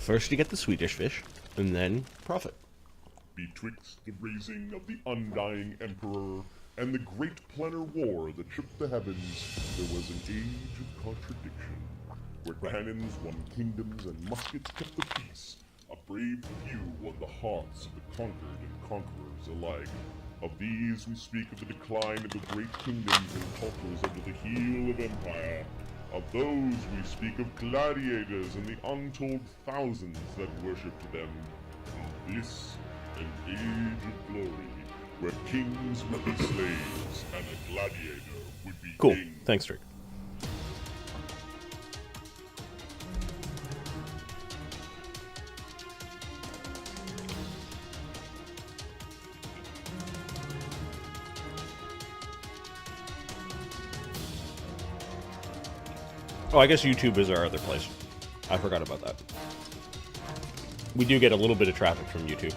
First you get the Swedish fish, and then profit. Betwixt the raising of the undying emperor and the great planar war that shook the heavens, there was an age of contradiction, where cannons won kingdoms and muskets kept the peace. A brave few won the hearts of the conquered and conquerors alike. Of these we speak of the decline of the great kingdoms and cultures under the heel of empire. Of those we speak of gladiators and the untold thousands that worshipped them. Of this, an age of glory, where kings would be slaves and a gladiator would be Cool. king. Thanks, Drake. Oh, I guess YouTube is our other place. I forgot about that. We do get a little bit of traffic from YouTube.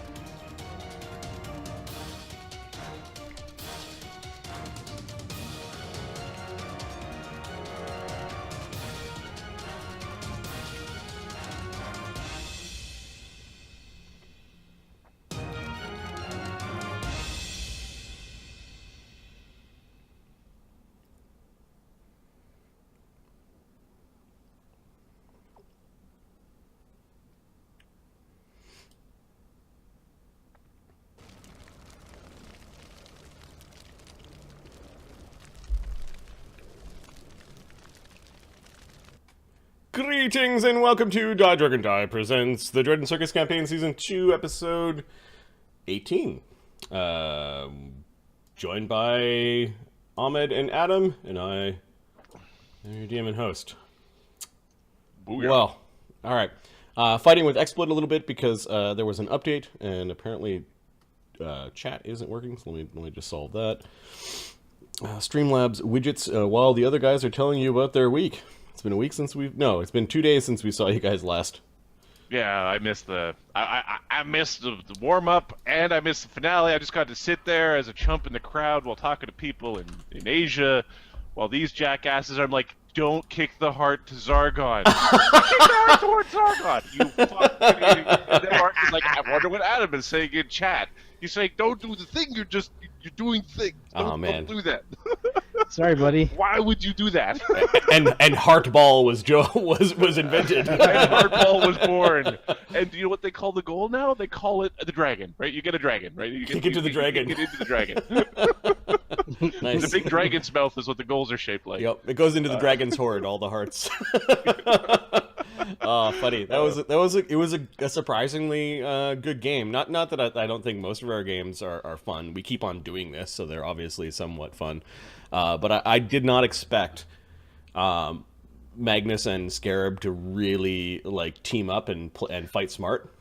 Greetings and welcome to Die Dragon Die presents the Dread and Circus Campaign Season 2, Episode 18. Joined by Ahmed and Adam, and I am your DM and host. Booyah. Well, alright. Fighting with XSplit a little bit because there was an update, and apparently chat isn't working, so let me just solve that. Streamlabs widgets, while the other guys are telling you about their week. It's been a week since it's been 2 days since we saw you guys last. Yeah, I missed I missed the warm up and I missed the finale. I just got to sit there as a chump in the crowd while talking to people in Asia, while these jackasses are like, "Don't kick the heart to Zargon." Kick the heart towards Zargon. You fucking idiot. And then Mark is like, "I wonder what Adam is saying in chat." He's saying, "Don't do the thing. You're doing things. Don't do that." Sorry, buddy. Why would you do that? and Heartball was invented. And Hardball was born. And do you know what they call the goal now? They call it the dragon, right? You get a dragon, right? Kick into the dragon. Get into the dragon. Nice. The big dragon's mouth is what the goals are shaped like. Yep, it goes into the dragon's hoard, all the hearts. Oh, funny. It was a surprisingly good game. Not that I don't think most of our games are fun. We keep on doing this, so they're obviously somewhat fun. But I did not expect Magnus and Scarab to really team up and fight smart.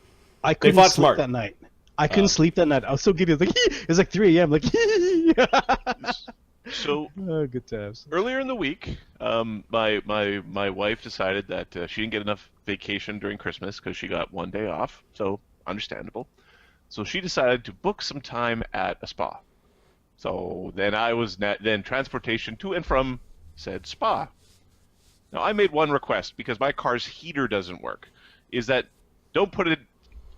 I couldn't sleep that night. I couldn't sleep that night. I was so giddy. It was like 3 a.m. So good times. Earlier in the week, my wife decided that she didn't get enough vacation during Christmas because she got 1 day off. So understandable. So she decided to book some time at a spa. So then I was then transportation to and from said spa. Now I made one request because my car's heater doesn't work. Is that don't put it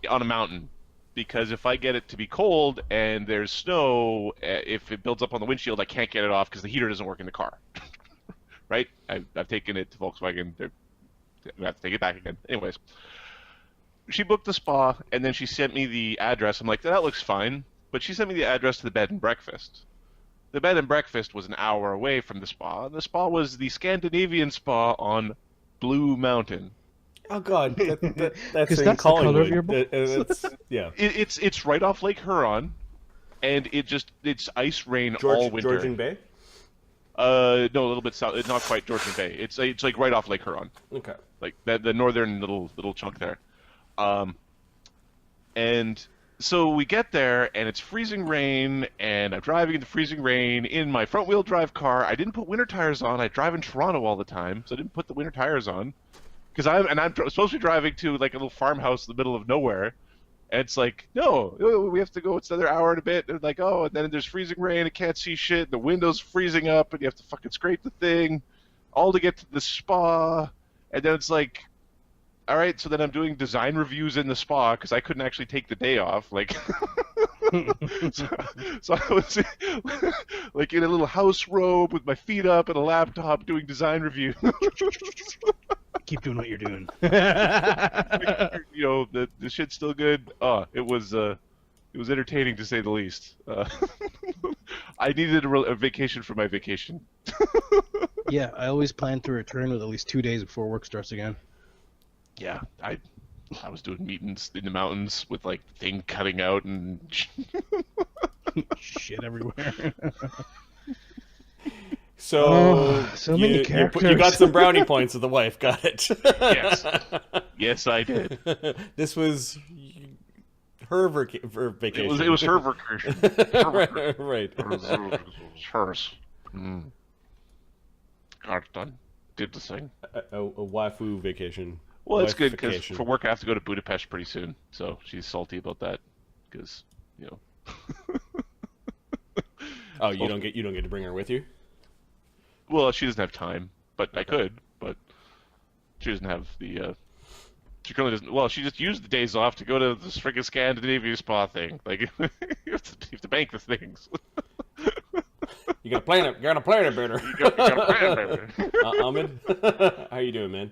on a mountain, because if I get it to be cold and there's snow, if it builds up on the windshield, I can't get it off because the heater doesn't work in the car. Right? I've taken it to Volkswagen. I have to take it back again. Anyways, she booked the spa and then she sent me the address. I'm like, that looks fine. But she sent me the address to the bed and breakfast. The bed and breakfast was an hour away from the spa, and the spa was the Scandinavian spa on Blue Mountain. Oh God, that's in that's the color of your book. Yeah, it's right off Lake Huron, and it's ice rain all winter. Georgian Bay. No, a little bit south. It's not quite Georgian Bay. It's like right off Lake Huron. Okay. Like the northern little chunk there, and. So we get there, and it's freezing rain, and I'm driving in the freezing rain in my front-wheel drive car. I didn't put winter tires on. I drive in Toronto all the time, so I didn't put the winter tires on. Because I'm supposed to be driving to, like, a little farmhouse in the middle of nowhere, and it's like, no, we have to go. It's another hour and a bit. And like, oh, and then there's freezing rain. I can't see shit. The window's freezing up, and you have to fucking scrape the thing, all to get to the spa. And then it's like all right, so then I'm doing design reviews in the spa because I couldn't actually take the day off. Like, so I was like in a little house robe with my feet up and a laptop doing design review. Keep doing what you're doing. You know, the shit's still good. It was entertaining to say the least. I needed a vacation for my vacation. Yeah, I always plan to return with at least 2 days before work starts again. Yeah, I was doing meetings in the mountains with like thing cutting out and Shit everywhere. So, so many you characters. got some brownie points with the wife. Got it. yes, I did. This was her vacation. It was her vacation. Right. It was hers. Got it done. Did the thing. A waifu vacation. Well, it's good because Wife-ication. for work I have to go to Budapest pretty soon, so she's salty about that because Oh, you don't get to bring her with you? Well, she doesn't have time, but I could, but she doesn't have the. She currently doesn't. Well, she just used the days off to go to this freaking Scandinavia spa thing. Like you have to bank the things. You gotta plan it. You gotta plan it better. You gotta plan it better. Ahmed, how you doing, man?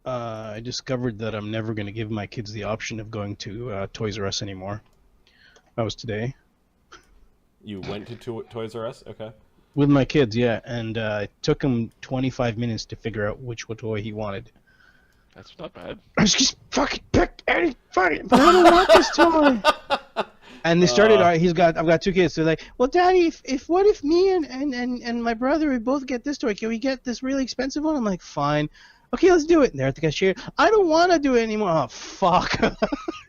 I discovered that I'm never going to give my kids the option of going to Toys R Us anymore. That was today. You went to Toys R Us? Okay. With my kids, yeah, and it took him 25 minutes to figure out which toy he wanted. That's not bad. I just fucking pick any fucking. I don't want this toy. And they started. I've got 2 kids. So they're like, well, Daddy, what if me and my brother we both get this toy? Can we get this really expensive one? I'm like, fine. Okay, let's do it. And they're at the cashier. I don't want to do it anymore. Oh, fuck.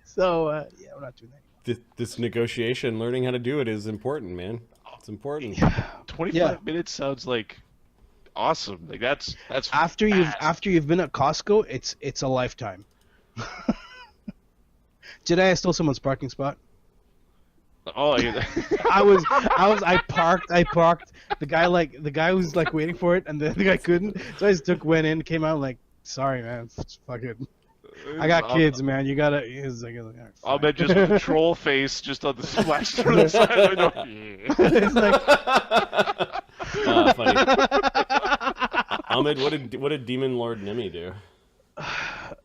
So, yeah, we're not doing that anymore. This negotiation, learning how to do it is important, man. It's important. 25 minutes sounds like awesome. Like that's After fast. you've been at Costco, it's a lifetime. Today I stole someone's parking spot. Oh, yeah. I parked. The guy was like waiting for it, and the guy couldn't. So I just went in, came out like, sorry man, fuck it. I got kids, man. You gotta. He's like, all right, I'll bet just with the troll face just on the splash to the side. I know. It's like, Funny. Ahmed, what did Demon Lord Nimi do?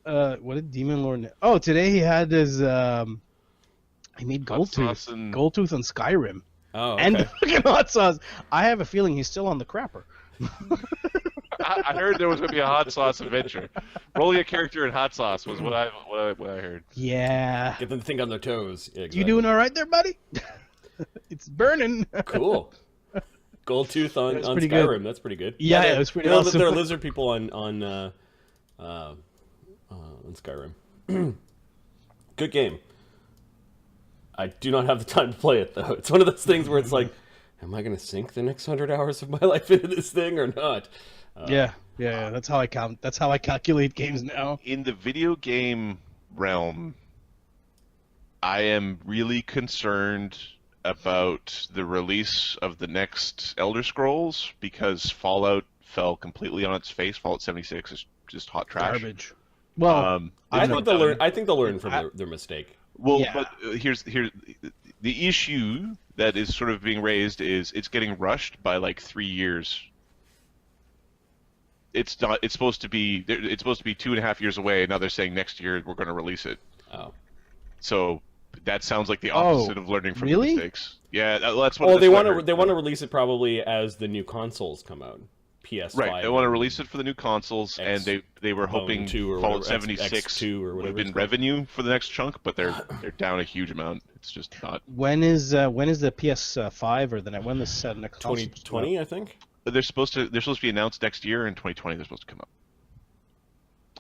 what did Demon Lord? Oh, today he had his he made Hot sauce Goldtooth on Skyrim. Oh, okay. And the fucking hot sauce. I have a feeling he's still on the crapper. I heard there was going to be a hot sauce adventure. Rolling a character in hot sauce was what I heard. Yeah. Get them to think on their toes. Yeah, exactly. You doing all right there, buddy? It's burning. Cool. Goldtooth on pretty Skyrim. good. That's pretty good. Yeah, it was pretty you know, awesome. There are lizard people on Skyrim. Good game. I do not have the time to play it though. It's one of those things where it's like, am I going to sink the next 100 hours of my life into this thing or not? Yeah. That's how I count. That's how I calculate games now. In the video game realm, I am really concerned about the release of the next Elder Scrolls because Fallout fell completely on its face. Fallout 76 is just hot trash. Garbage. Well, I think they'll learn from their mistake. Well, Yeah. but here's the issue that is sort of being raised is it's getting rushed by like 3 years. It's not. It's supposed to be 2.5 years away. And now they're saying next year we're going to release it. Oh. So that sounds like the opposite of learning from really? mistakes. Yeah, that's what. Well, they want to release it probably as the new consoles come out. PS5. Right, they want to release it for the new consoles, X, and they were hoping 2 or Fallout whatever, 76 X2 or would whatever have been it's called. revenue for the next chunk, but they're down a huge amount. It's just not. when is the PS5 or when the next console? 2020, I think. They're supposed to be announced next year. In 2020, they're supposed to come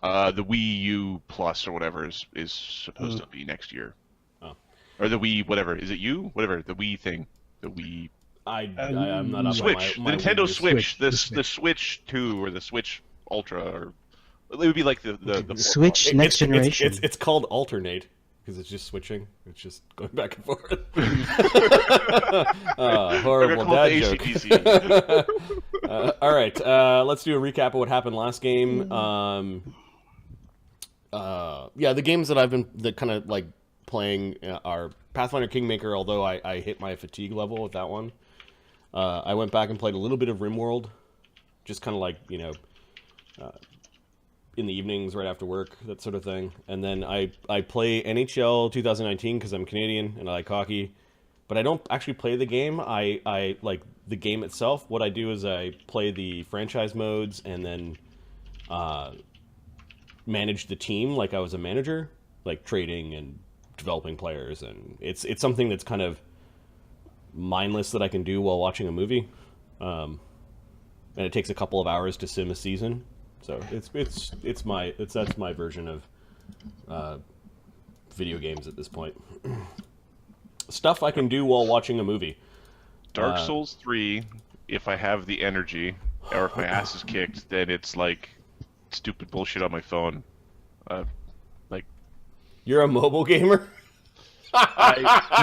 out. The Wii U Plus or whatever is supposed to be next year. Oh. Or the Wii whatever is it you whatever the Wii thing the Wii. I'm not up Switch, on my Nintendo Wii U. Switch, the Switch. Switch 2 or the Switch Ultra, or it would be like the Switch next generation. It's called alternate because it's just switching. It's just going back and forth. Horrible dad joke. AC/DC. All right, let's do a recap of what happened last game. Yeah, the games that I've been kind of like playing are Pathfinder Kingmaker. Although I hit my fatigue level with that one. I went back and played a little bit of RimWorld, just kind of like in the evenings right after work, that sort of thing. And then I play NHL 2019 because I'm Canadian and I like hockey, but I don't actually play the game. I like the game itself. What I do is I play the franchise modes and then manage the team like I was a manager, like trading and developing players. And it's something that's kind of mindless that I can do while watching a movie. And it takes a couple of hours to sim a season. So that's my version of video games at this point. Stuff I can do while watching a movie. Dark Souls 3, if I have the energy, or if my ass is kicked, then it's like stupid bullshit on my phone. You're a mobile gamer?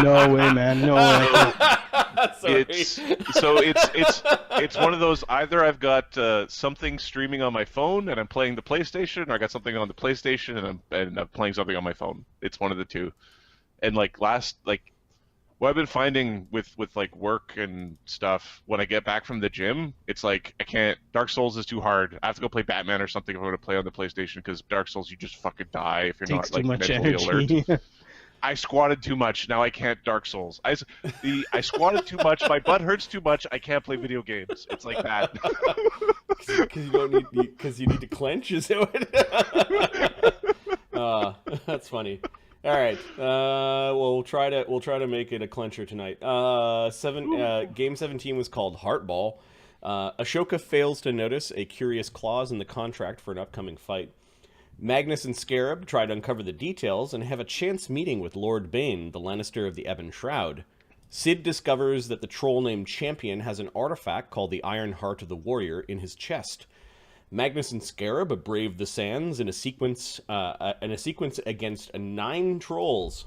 No way, man. No way. It's one of those, either I've got something streaming on my phone and I'm playing the PlayStation, or I got something on the PlayStation and I'm playing something on my phone. It's one of the two. And what I've been finding with like work and stuff, when I get back from the gym, it's like I can't. Dark Souls is too hard. I have to go play Batman or something if I'm going to play on the PlayStation, because Dark Souls you just fucking die if you're Takes not like too much mentally energy. alert. I squatted too much. Now I can't Dark Souls. I squatted too much. My butt hurts too much. I can't play video games. It's like that. Because you need to clench. Is it? That's funny. All right. We'll try to make it a clincher tonight. Game 17 was called Heartball. Ashoka fails to notice a curious clause in the contract for an upcoming fight. Magnus and Scarab try to uncover the details and have a chance meeting with Lord Bane, the Lannister of the Ebon Shroud. Sid discovers that the troll named Champion has an artifact called the Iron Heart of the Warrior in his chest. Magnus and Scarab brave the sands in a sequence against 9 trolls.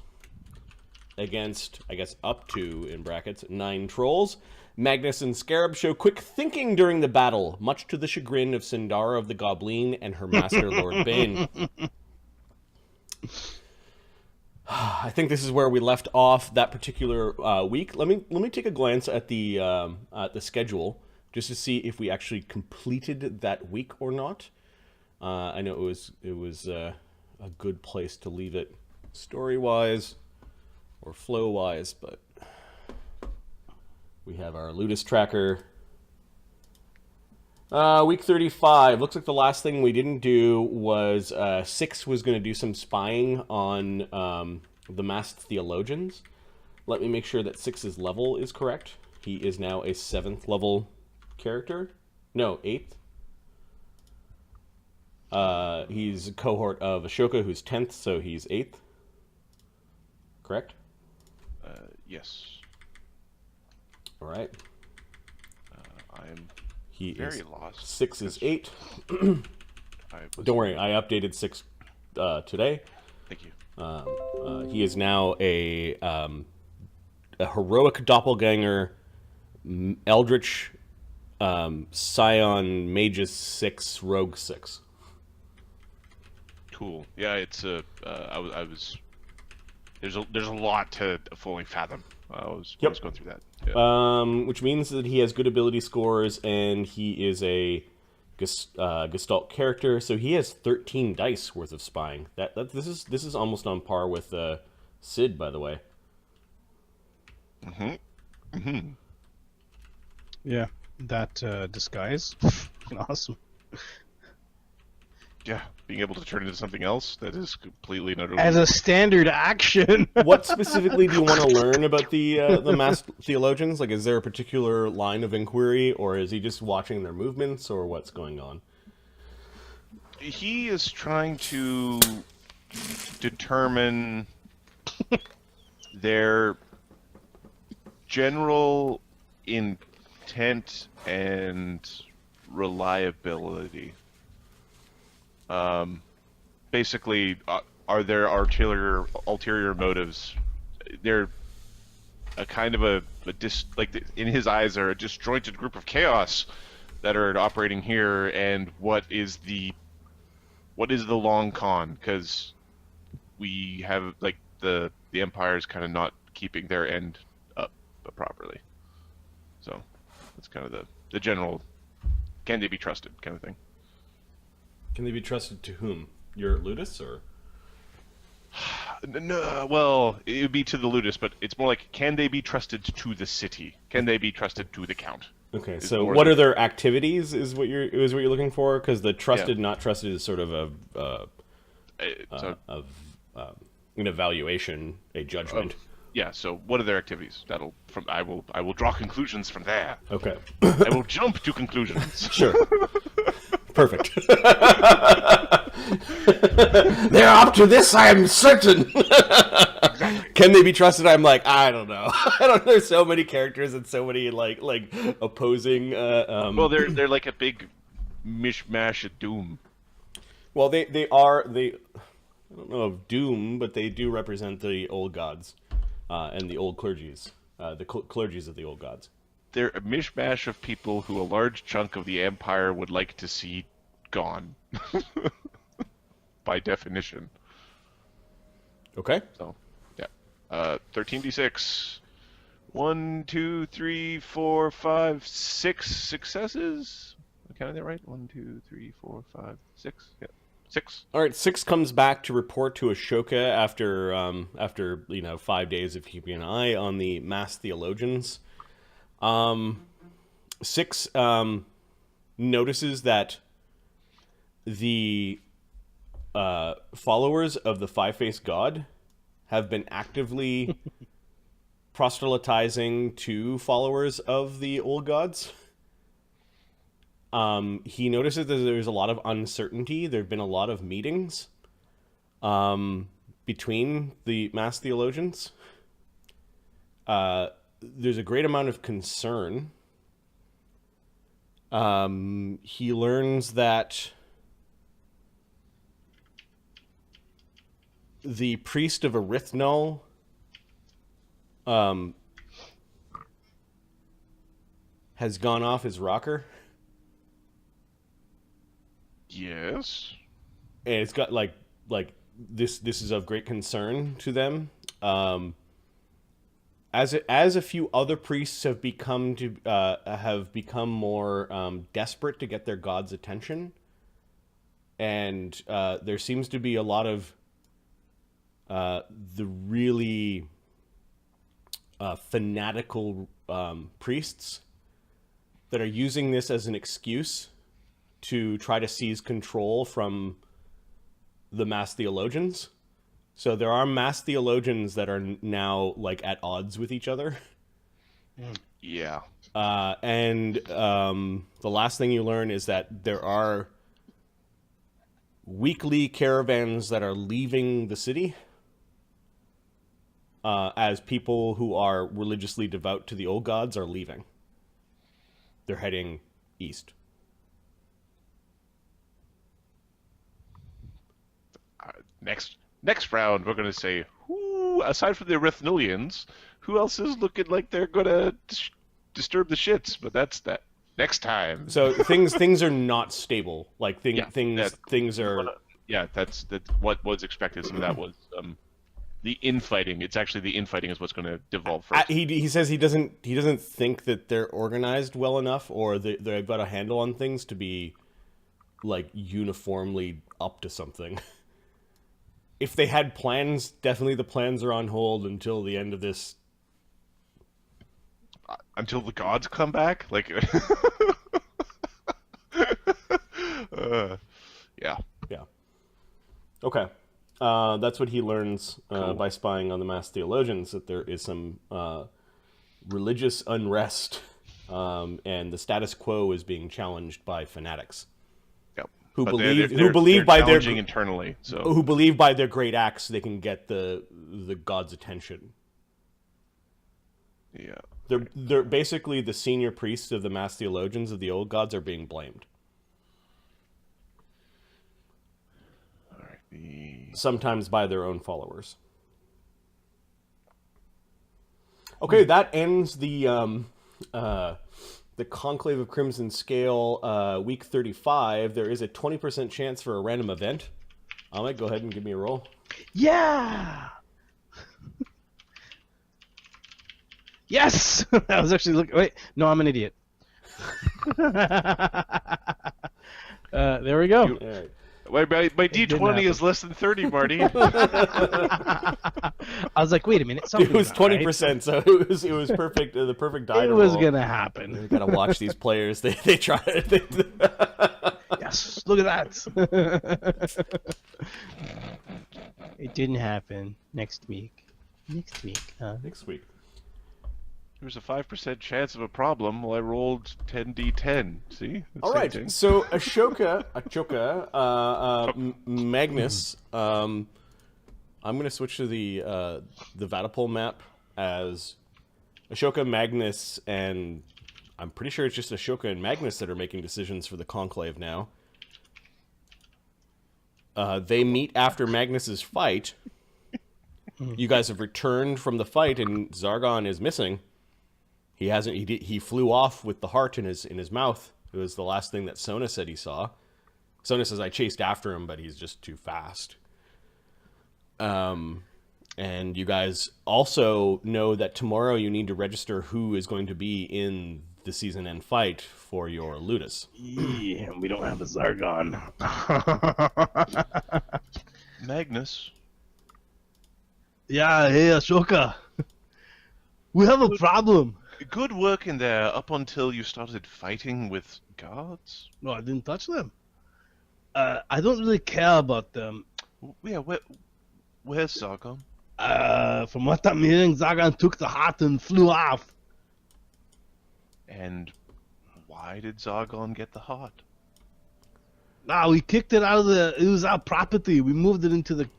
Against, I guess, up to, in brackets, 9 trolls. Magnus and Scarab show quick thinking during the battle, much to the chagrin of Sindara of the Gobleen and her master, Lord Bane. I think this is where we left off that particular week. Let me take a glance at the schedule just to see if we actually completed that week or not. I know it was a good place to leave it story-wise or flow-wise, but we have our Ludus tracker. Week 35. Looks like the last thing we didn't do was Six was going to do some spying on the Masked Theologians. Let me make sure that Six's level is correct. He is now a 7th level character. No, 8th. He's a cohort of Ashoka, who's 10th, so he's 8th. Correct? Yes. All right. I'm He very is lost. 6 is 8. Don't worry, I updated 6 today. Thank you. He is now a heroic doppelganger, Eldritch, Scion, Magus 6, Rogue 6. Cool. Yeah, it's I was. There's a lot to fully fathom. I was going through that. Yeah. Which means that he has good ability scores, and he is a Gestalt character, so he has 13 dice worth of spying. This is almost on par with Sid, by the way. Yeah, that disguise, awesome. Yeah, being able to turn into something else that is completely and utterly... As a standard action. What specifically do you want to learn about the Masked Theologians? Like, is there a particular line of inquiry, or is he just watching their movements, or what's going on? He is trying to determine their general intent and reliability. Basically, are there ulterior motives? They're a kind of in his eyes, are a disjointed group of chaos that are operating here, and what is the what is the long con? Because we have like the Empire is kind of not keeping their end up properly. So that's kind of the general. Can they be trusted kind of thing? Can they be trusted to whom? Your Ludus, or? No, well, it would be to the Ludus, but it's more like, can they be trusted to the city? Can they be trusted to the Count? Okay, so what are their activities? Is what you're looking for? Because the trusted, not trusted is sort of an evaluation, a judgment. Yeah. So what are their activities? I will draw conclusions from there. Okay. I will jump to conclusions. Sure. Perfect. They're up to this, I am certain. Can they be trusted? I'm like, I don't know. I don't know. There's so many characters and so many like opposing. Well, they're like a big mishmash of doom. Well, they I don't know of doom, but they do represent the old gods and the old clergies, the clergies of the old gods. They're a mishmash of people who a large chunk of the Empire would like to see gone. By definition. Okay. So, yeah. 13d6. 1, 2, 3, 4, 5, 6 successes. Am I counting that right? 1, 2, 3, 4, 5, 6. Yeah. 6. All right, 6 comes back to report to Ashoka after 5 days of keeping an eye on the Masked Theologians. 6 notices that the followers of the Five-Faced God have been actively proselytizing to followers of the old gods. He notices that there's a lot of uncertainty. There have been a lot of meetings between the Masked Theologians. There's a great amount of concern. He learns that the priest of Erythnulites has gone off his rocker. Yes. And it's got like this is of great concern to them. As a few other priests have become more desperate to get their god's attention, and there seems to be a lot of the really fanatical priests that are using this as an excuse to try to seize control from the Masked Theologians. So there are Masked Theologians that are now like at odds with each other. Yeah. And the last thing you learn is that there are weekly caravans that are leaving the city as people who are religiously devout to the old gods are leaving. They're heading east. Next round, we're going to say, who, aside from the Erythnulians, who else is looking like they're going to disturb the shits? But that's that. Next time. So things are not stable. Like things are. Yeah, that's what was expected. Some of that was the infighting. It's actually the infighting is what's going to devolve first. He says he doesn't think that they're organized well enough, or they've got a handle on things to be like uniformly up to something. If they had plans, definitely the plans are on hold until the end of this. Until the gods come back? Like... yeah. Yeah. Okay. That's what he learns Cool. by spying on the Masked Theologians, that there is some religious unrest, and the status quo is being challenged by fanatics. Who believe by their internally, so who believe by their great acts they can get the god's attention. Yeah, they're basically the senior priests of the Masked Theologians of the old gods are being blamed. All right, sometimes by their own followers. Okay, that ends the the Conclave of Crimson Scale, week 35, there is a 20% chance for a random event. Ahmed, go ahead and give me a roll. Yeah. Yes. I was actually looking. Wait, no, I'm an idiot. There we go. All right. My didn't D20 is less than 30, Marty. I was like, wait a minute. It was something's not right. 20%, so it was perfect. The perfect die It to was roll. gonna happen. You gotta watch these players. They try. Yes, look at that. It didn't happen. Next week. Next week. Next week. There's a 5% chance of a problem. Well, I rolled 10d10. See? All right. Thing. So Ashoka, Magnus. I'm gonna switch to the Vaddapol map as Ashoka, Magnus, and I'm pretty sure it's just Ashoka and Magnus that are making decisions for the Conclave now. They meet after Magnus's fight. You guys have returned from the fight, and Zargon is missing. He hasn't. He flew off with the heart in his mouth. It was the last thing that Sona said he saw. Sona says I chased after him, but he's just too fast. And you guys also know that tomorrow you need to register who is going to be in the season end fight for your Ludus. Yeah, we don't have a Zargon. Magnus. Yeah, hey Ashoka. We have a problem. Good work in there up until you started fighting with guards. No, I didn't touch them. I don't really care about them. Yeah, where's Zargon? From what I'm hearing, Zargon took the heart and flew off. And why did Zargon get the heart? Nah, we kicked it out of it was our property. We moved it into the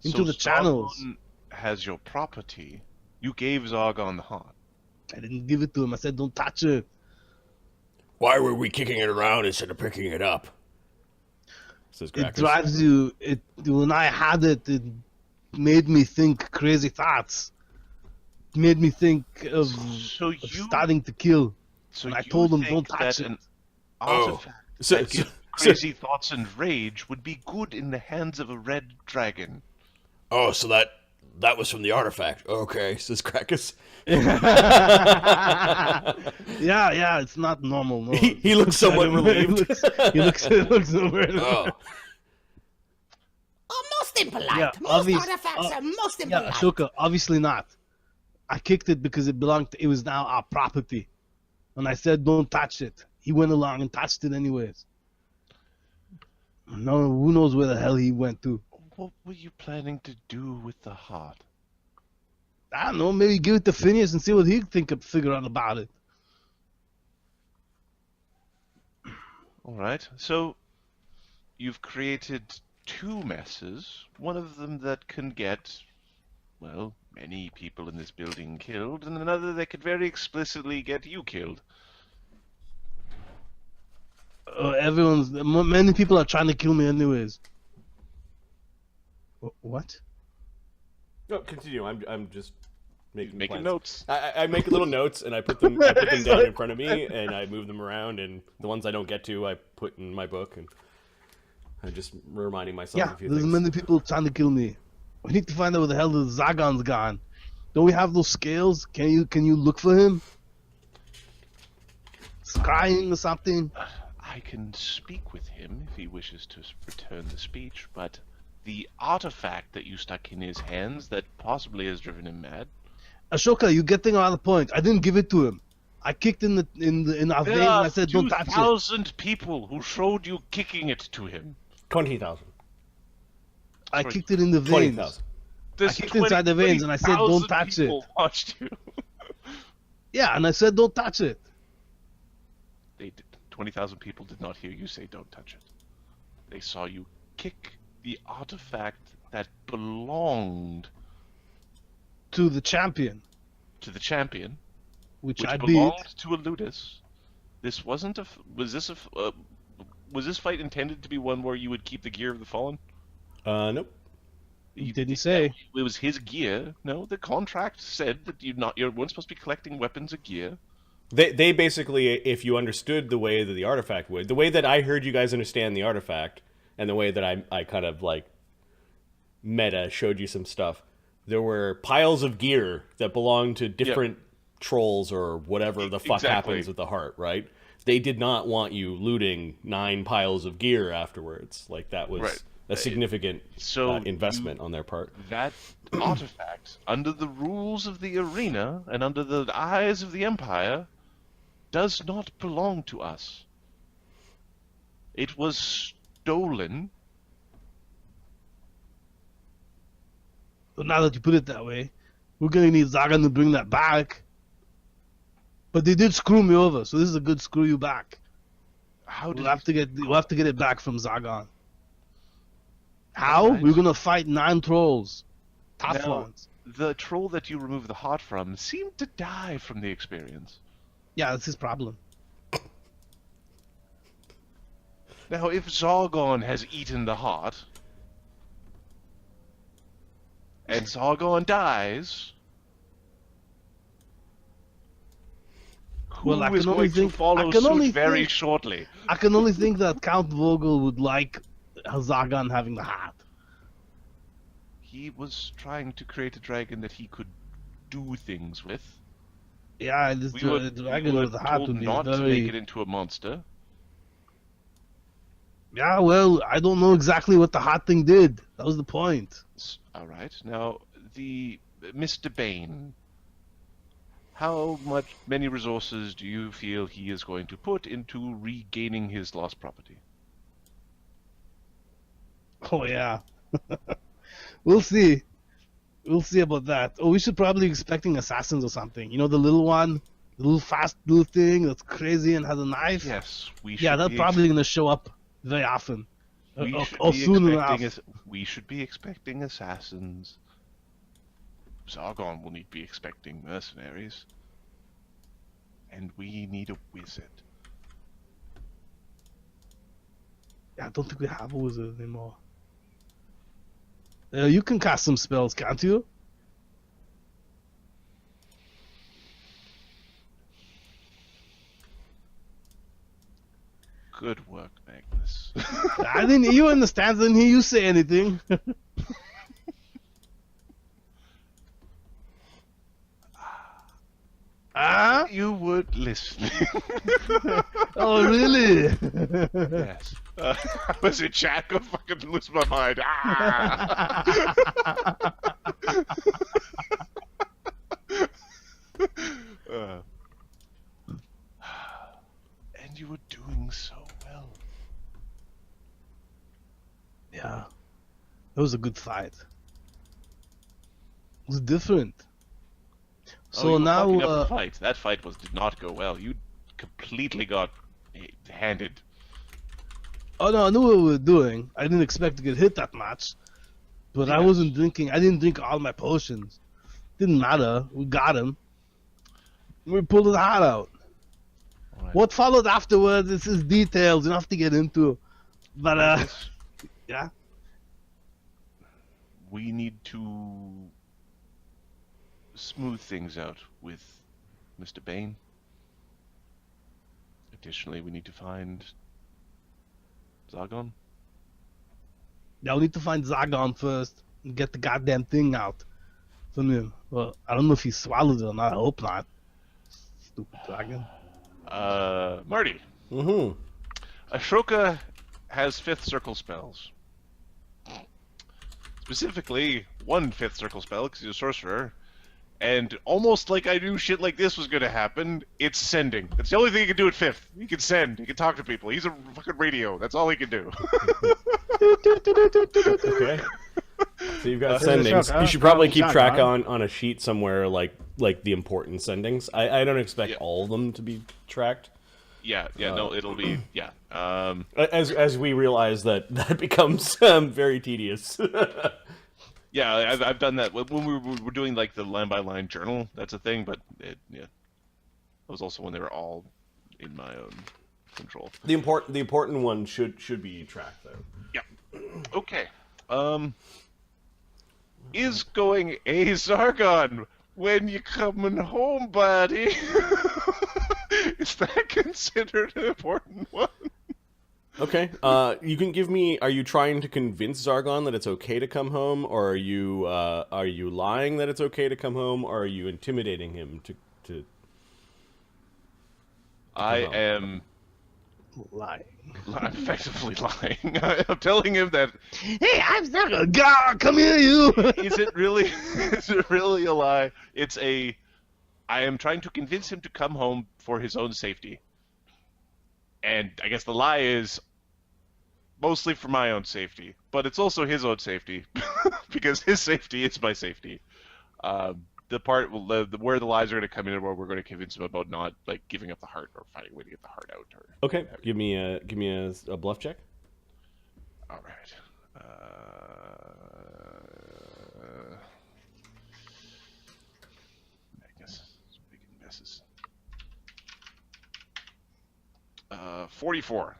channels. Zargon has your property. You gave Zargon the heart. I didn't give it to him. I said, don't touch it. Why were we kicking it around instead of picking it up? Says It Crackers. drives you. When I had it, it made me think crazy thoughts. It made me think of starting to kill. So And I you told him, think don't touch that it. an artifact So- that gives crazy thoughts and rage would be good in the hands of a red dragon. Oh, so that was from the artifact. Okay, says Crackers. Yeah, it's not normal. No. He looks somewhat relieved. He looks over. Oh. Most impolite. Yeah, most artifacts are most Yeah, impolite. Ashoka, obviously not. I kicked it because it was now our property. And I said, don't touch it. He went along and touched it anyways. No, who knows where the hell he went to. What were you planning to do with the heart? I don't know, maybe give it to Phineas and see what he'd figure out about it. Alright, so you've created two messes. One of them that can get, well, many people in this building killed, and another that could very explicitly get you killed. Many people are trying to kill me anyways. What? No, continue. I'm just making plans. notes. I make little notes and I put them down in front of me and I move them around, and the ones I don't get to I put in my book, and I'm just reminding myself Yeah, of a few there's things. many people trying to kill me. We need to find out where the hell the Zagon's gone. Don't we have those scales? Can you look for him? Scrying or something? I can speak with him if he wishes to return the speech, but the artifact that you stuck in his hands that possibly has driven him mad. Ashoka, you're getting out of the point. I didn't give it to him. I kicked in our vein and I said, don't touch it. 2,000 people who showed you kicking it to him. 20,000. I kicked it in the veins. 20,000. There's kicked inside the veins and I said, don't 20,000 touch people it. Watched you. Yeah, and I said, don't touch it. They did. 20,000 people did not hear you say don't touch it. They saw you kick the artifact that belonged To the champion, to the champion, which which I beat. belonged to a Ludus. This wasn't a. Was this fight intended to be one where you would keep the gear of the fallen? Nope. He didn't say. It was his gear. No, the contract said that you weren't supposed to be collecting weapons or gear. They basically, if you understood the way that the artifact would, the way that I heard you guys understand the artifact, and the way that I kind of like meta showed you some stuff, there were piles of gear that belonged to different trolls or whatever the fuck happens with the heart, right? They did not want you looting 9 piles of gear afterwards. Like, that was a significant investment on their part. That artifact, under the rules of the arena and under the eyes of the Empire, does not belong to us. It was stolen. But now that you put it that way, we're gonna need Zagan to bring that back. But they did screw me over, so this is a good screw you back. We'll have to get it back from Zagan. How? Right. We're gonna fight 9 trolls. Tough Now, ones. the troll that you removed the heart from seemed to die from the experience. Yeah, that's his problem. Now, if Zargon has eaten the heart, and Zargon dies, who Well, I is can only going to think- follow I can only suit very think- shortly? I can only think that Count Vogel would like Zagan having the heart. He was trying to create a dragon that he could do things with. Yeah, this dragon with the heart told would be not to very... make it into a monster. Yeah, well, I don't know exactly what the heart thing did. That was the point. All right. Now, the Mr. Bane. How many resources do you feel he is going to put into regaining his lost property? Oh, yeah. We'll see. We'll see about that. Oh, we should probably be expecting assassins or something. You know, the little one? The little fast little thing that's crazy and has a knife? Yes, we should. Yeah, they're probably going to show up very often. Or be soon enough. we should be expecting assassins. Zargon will need to be expecting mercenaries. And we need a wizard. Yeah, I don't think we have a wizard anymore. You can cast some spells, can't you? Good work, Magnus. I didn't. You understand? I didn't hear you say anything. Ah? You would listen. Oh, really? Yes. I was in chat. Go fucking lose my mind. Ah! And you were doing so well. Yeah, that was a good fight. It was different. So you were now, fucking up the fight. That fight did not go well. You completely got handed. oh no, I knew what we were doing. I didn't expect to get hit that much, but I Yes. wasn't drinking. I didn't drink all my potions. Didn't matter. We got him. We pulled his heart out. Alright. What followed afterwards is details. You don't have to get into. But Magnus, yeah. we need to smooth things out with Mr. Bane. Additionally, we need to find Zargon. Yeah, we need to find Zagon first and get the goddamn thing out from him. Well, I don't know if he swallowed it or not. I hope not. Stupid dragon. Marty. Mm-hmm. Ashoka has 5th circle spells. Specifically, 1 5th circle spell, because he's a sorcerer. And almost like I knew shit like this was going to happen, it's sending. That's the only thing he can do at 5th. He can send. He can talk to people. He's a fucking radio. That's all he can do. Okay. So you've got sendings. You should probably keep track on a sheet somewhere, like the important sendings. I don't expect all of them to be tracked. Yeah, no, it'll be, yeah. As we realize that becomes very tedious. Yeah, I've done that when we were doing like the line by line journal. That's a thing, but that was also when they were all in my own control. The important one should be tracked though. Yeah. Okay. Is going a Zargon when you coming home, buddy? Is that considered an important one? Okay. You can give me. Are you trying to convince Zargon that it's okay to come home, or are you lying that it's okay to come home, or are you intimidating him to I home? am Lying. I'm effectively lying. I'm telling him that. Hey, I'm not God. Come here, you. Is it really? Is it really a lie? It's a. I am trying to convince him to come home for his own safety. And I guess the lie is mostly for my own safety, but it's also his own safety because his safety is my safety. The part where the lies are going to come in, where we're going to convince him about not like giving up the heart or finding a way to get the heart out. Or Okay. Give me a bluff check. all right. Magnus is making messes. 44.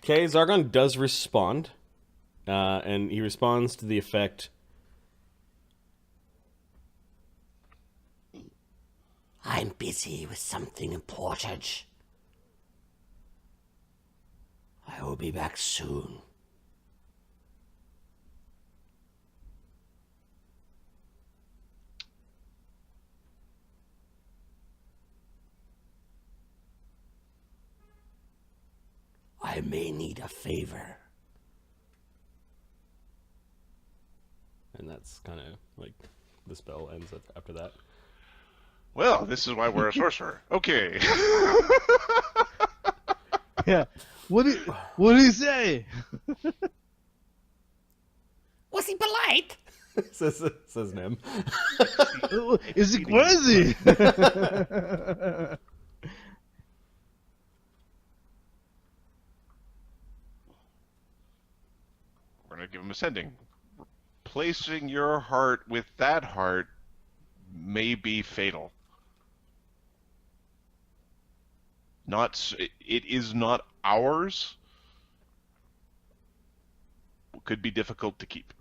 Okay, Zargon does respond, and he responds to the effect, I'm busy with something important. I will be back soon. I may need a favor. and that's kind of like the spell ends after that. Well, this is why we're a sorcerer. Okay. Yeah. What did he say? Was he polite? says Nim. Is he crazy? We're going to give him a sending. Placing your heart with that heart may be fatal. It is not ours. Could be difficult to keep.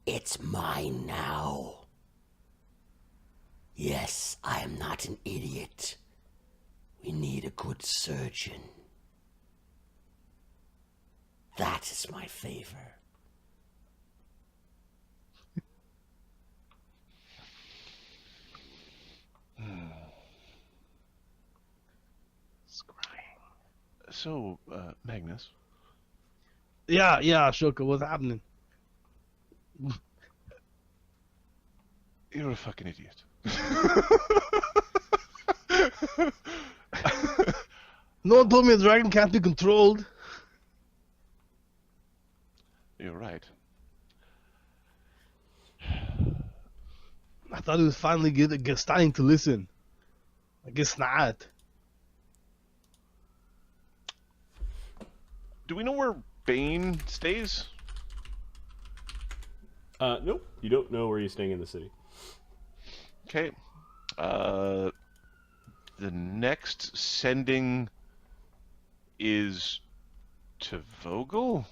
It's mine now. Yes, I am not an idiot. We need a good surgeon. That is my favor. So, Magnus. Yeah, Ashoka, what's happening? You're a fucking idiot. No one told me a dragon can't be controlled. You're right. I thought he was finally starting to listen. I guess not. Do we know where Bane stays? Nope. You don't know where he's staying in the city. Okay. The next sending is to Vogel?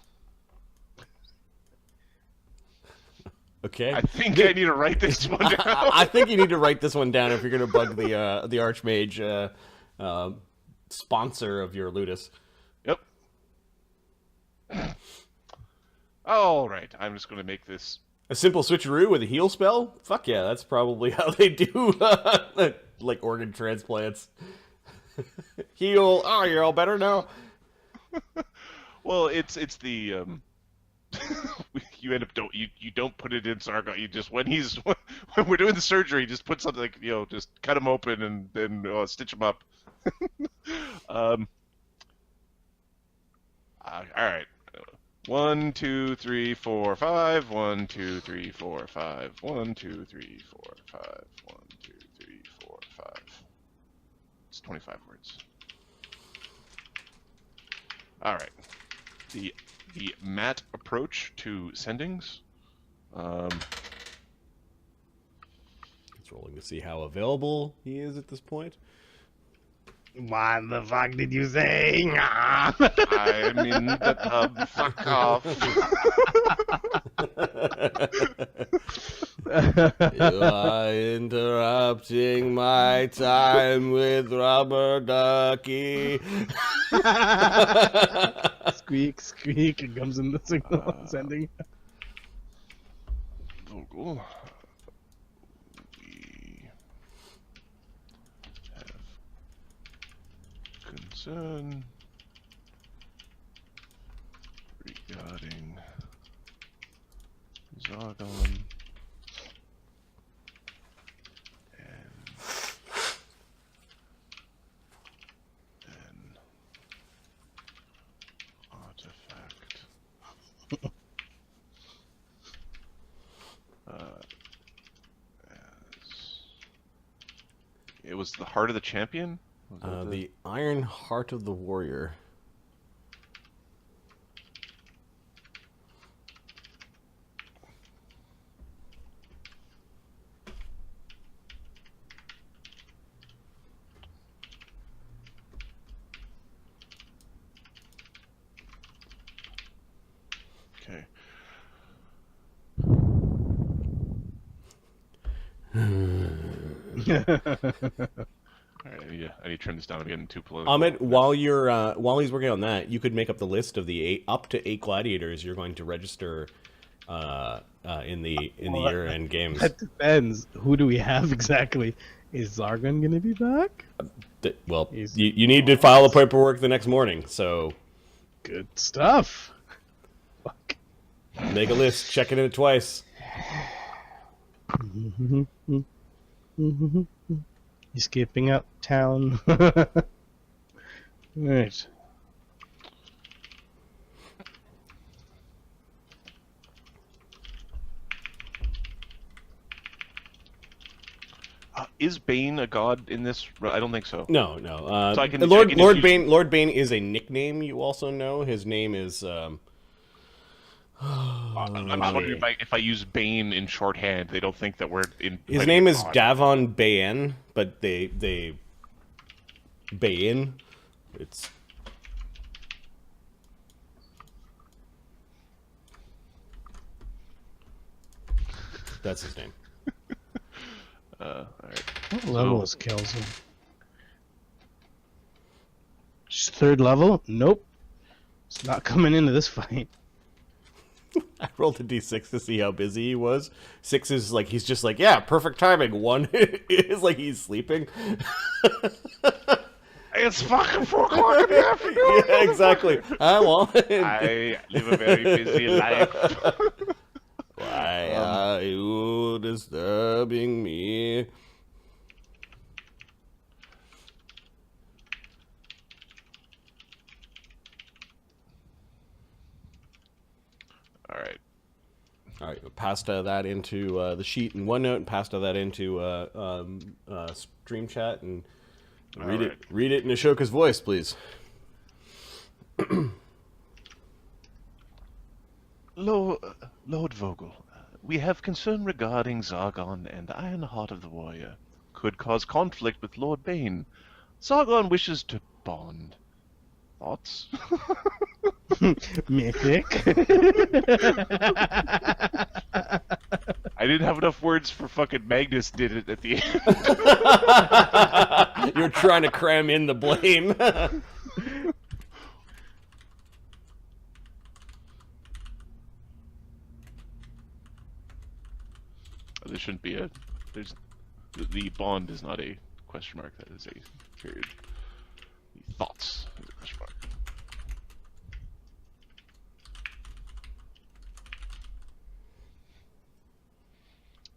Okay. I think I need to write this one down. I think you need to write this one down if you're going to bug the Archmage sponsor of your Ludus. Yep. All right. I'm just going to make this. A simple switcheroo with a heal spell? Fuck yeah, that's probably how they do like organ transplants. Heal. Oh, you're all better now. Well, it's the you end up you don't put it in Sargon. You just when we're doing the surgery, just put something like just cut him open and then stitch him up. All right. 1, 2, 3, 4, 5. 1, 2, 3, 4, 5. 1, 2, 3, 4, 5. 1, 2, 3, 4, 5. It's 25 words. All right. The Matt approach to sendings. It's rolling to see how available he is at this point. What the fuck did you say? I'm in the pub. Fuck off. You are interrupting my time with rubber ducky. Squeak, squeak. It comes in the signal sending. Vogel. We have concern regarding Zargon and an artifact. It was the Heart of the Champion? Was that The Iron Heart of the Warrior. Okay. Alright, I need to turn this down. I'm getting too political. Ahmed, while he's working on that, you could make up the list of the up to 8 gladiators you're going to register in the year-end games. That depends. Who do we have exactly? Is Zargon gonna be back? Well, He's- you need to file the paperwork the next morning, so Good stuff. Fuck. make a list, check it in twice. Escaping out town. Right. Is Bane a god in this? I don't think so. No. So I can- Lord I can use- Bane. Lord Bane is a nickname. You also know his name is. I'm just wondering if I use Bane in shorthand, they don't think that we're in. His fighting name a is god. Davon Bayen, but they Bayen. It's that's his name. Alright. What level is Kelso? Just 3rd level? Nope. It's not coming into this fight. I rolled a d6 to see how busy he was. 6 is like he's just like, yeah, perfect timing. 1 is like he's sleeping. It's fucking 4 o'clock in the afternoon. Yeah, exactly. I want. I live a very busy life. Why are you disturbing me? Alright. All right, pasta that into the sheet in OneNote, and pasta that into Stream Chat, and read All it. Read it in Ashoka's voice, please. Lord Vogel, we have concern regarding Zargon and Iron Heart of the Warrior. Could cause conflict with Lord Bane. Zargon wishes to bond. Thoughts? Mythic. I didn't have enough words for fucking Magnus did it at the end. You're trying to cram in the blame. There shouldn't be a... The bond is not a question mark, that is a period. The thoughts is a question mark.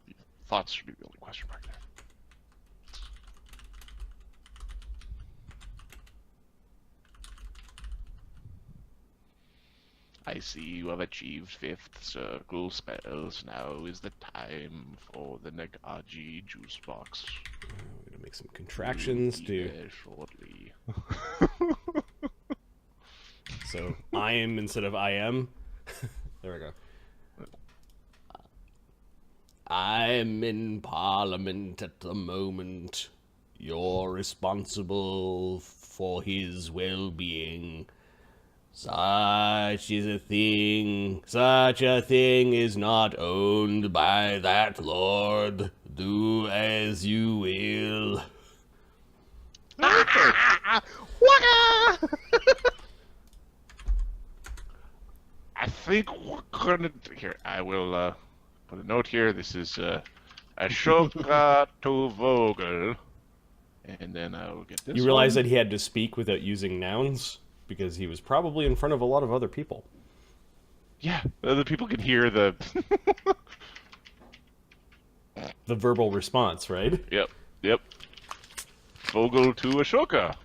The thoughts should be the only question mark there. I see you have achieved 5th circle spells. Now is the time for the Nagaji juice box. I'm gonna make some contractions Will be to. there shortly. So I am instead of I am. There we go. I'm in Parliament at the moment. You're responsible for his well-being. Such is a thing. Such a thing is not owned by that lord. Do as you will. I think we're gonna here. I will put a note here. This is Ashoka to Vogel, and then I will get this. You realize one. that he had to speak without using nouns because he was probably in front of a lot of other people. Yeah, other people can hear the. The verbal response, right? Yep. Vogel to Ashoka.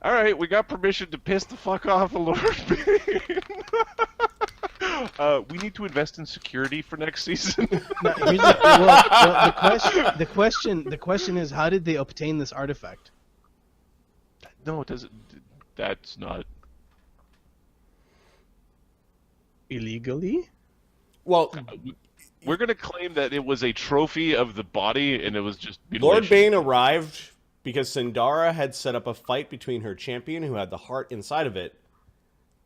All right, we got permission to piss the fuck off the Lord Bane. We need to invest in security for next season. No, the question is, how did they obtain this artifact? No, it doesn't. That's not. Illegally? Well, We're gonna claim that it was a trophy of the body, and it was just Lord mutilation. Bane arrived because Sindara had set up a fight between her champion, who had the heart inside of it,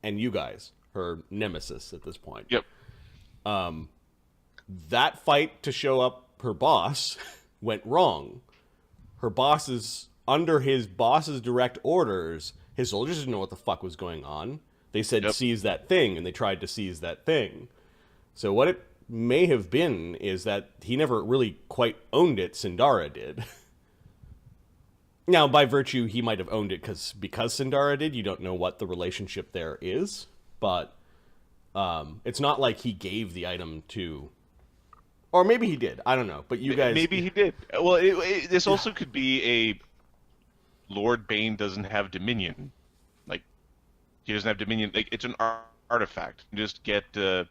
and you guys, her nemesis at this point. Yep. That fight to show up her boss went wrong. Her bosses, under his boss's direct orders, his soldiers didn't know what the fuck was going on. They said, Yep. seize that thing, and they tried to seize that thing. So what it may have been is that he never really quite owned it, Sindara did. Now, by virtue, he might have owned it because Sindara did. You don't know what the relationship there is, but it's not like he gave the item to... Or maybe he did. I don't know. But you guys... Maybe he did. Well, this also could be a Lord Bane doesn't have dominion. Like, he doesn't have dominion. Like, it's an artifact. You just get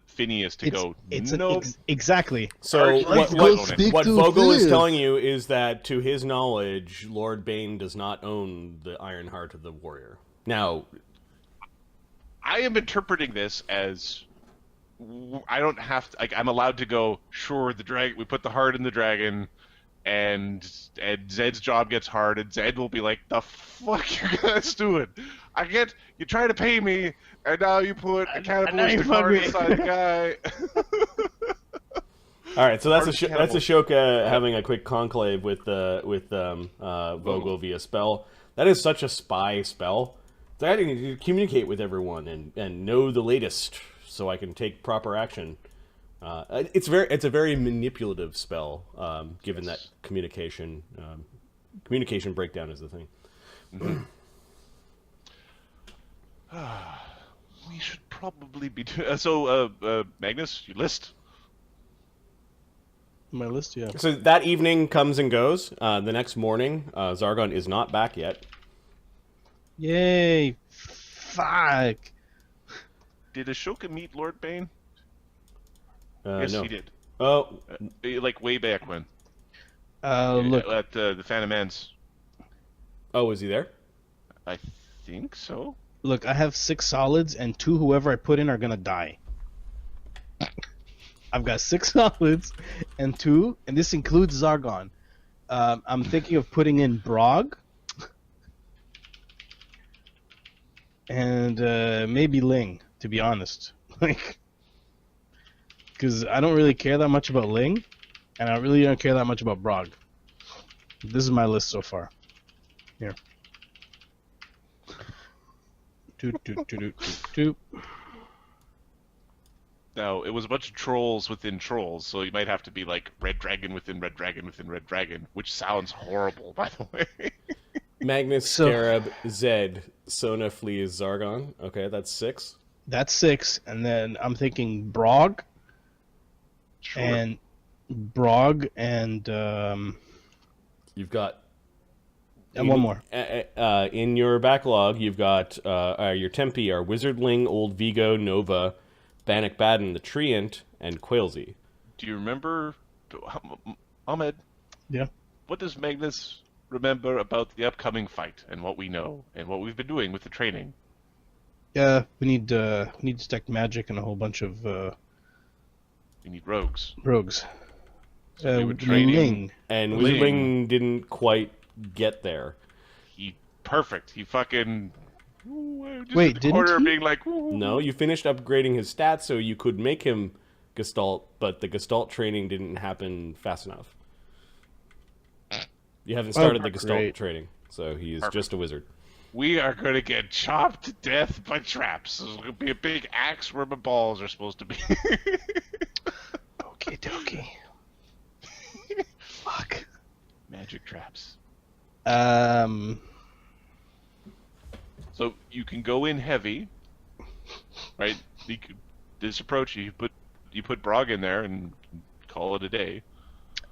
Phineas to go, nope. Exactly. So Let's what go speak what to Vogel is Phineas. telling you is that, to his knowledge, Lord Bane does not own the Iron Heart of the Warrior. Now, I am interpreting this as I don't have to. Like, I'm allowed to go. Sure, the dragon. We put the heart in the dragon, and Zed's job gets hard, and Zed will be like, "The fuck you guys doing? I get you try to pay me, and now you put a cannibalistic heart inside the guy." all right. So that's Hard that's cannibal. Ashoka having a quick conclave with Vogel via spell. That is such a spy spell. So I need to communicate with everyone and know the latest, so I can take proper action. It's a very manipulative spell, given that communication breakdown is the thing. We should probably be. Magnus, you list. My list, yeah. So that evening comes and goes. The next morning, Zargon is not back yet. Yay! Fuck! Did Ashoka meet Lord Bane? Yes, No. he did. Oh, Like way back when. Look, At the Phantom Ends. oh, is he there? I think so. look, I have 6 solids, and 2 whoever I put in are gonna die. I've got 6 solids, and 2, and this includes Zargon. I'm thinking of putting in Brog, and maybe Ling, to be honest. Like, because I don't really care that much about Ling, and I really don't care that much about Brog. This is my list so far. Here. Doot. Now, it was a bunch of trolls within trolls, so you might have to be like Red Dragon within Red Dragon within Red Dragon, which sounds horrible, by the way. Magnus, So- Scarab, Zed, Sona flees Zargon. Okay, that's 6. That's 6, and then I'm thinking Brog Sure. and You've got one more. in your backlog. You've got your Tempi are Wizardling, Old Vigo, Nova, Bannock Baden, the Treant, and Quailsy. Do you remember, Ahmed? Yeah. What does Magnus remember about the upcoming fight and what we know and what we've been doing with the training? Yeah, we need to stack magic and a whole bunch of We need rogues. rogues. we were training. Ling. And Ling. Wizardling didn't quite get there. He perfect. He fucking... Just Wait, in the didn't corner he? being like... Ooh. No, you finished upgrading his stats so you could make him Gestalt, but the Gestalt training didn't happen fast enough. You haven't started the Gestalt great. training, so he is Perfect. just a wizard. We are going to get chopped to death by traps. There's going to be a big axe where my balls are supposed to be. Okie dokie. Fuck. Magic traps. Um. So you can go in heavy, right? This approach, you put Brog in there and call it a day.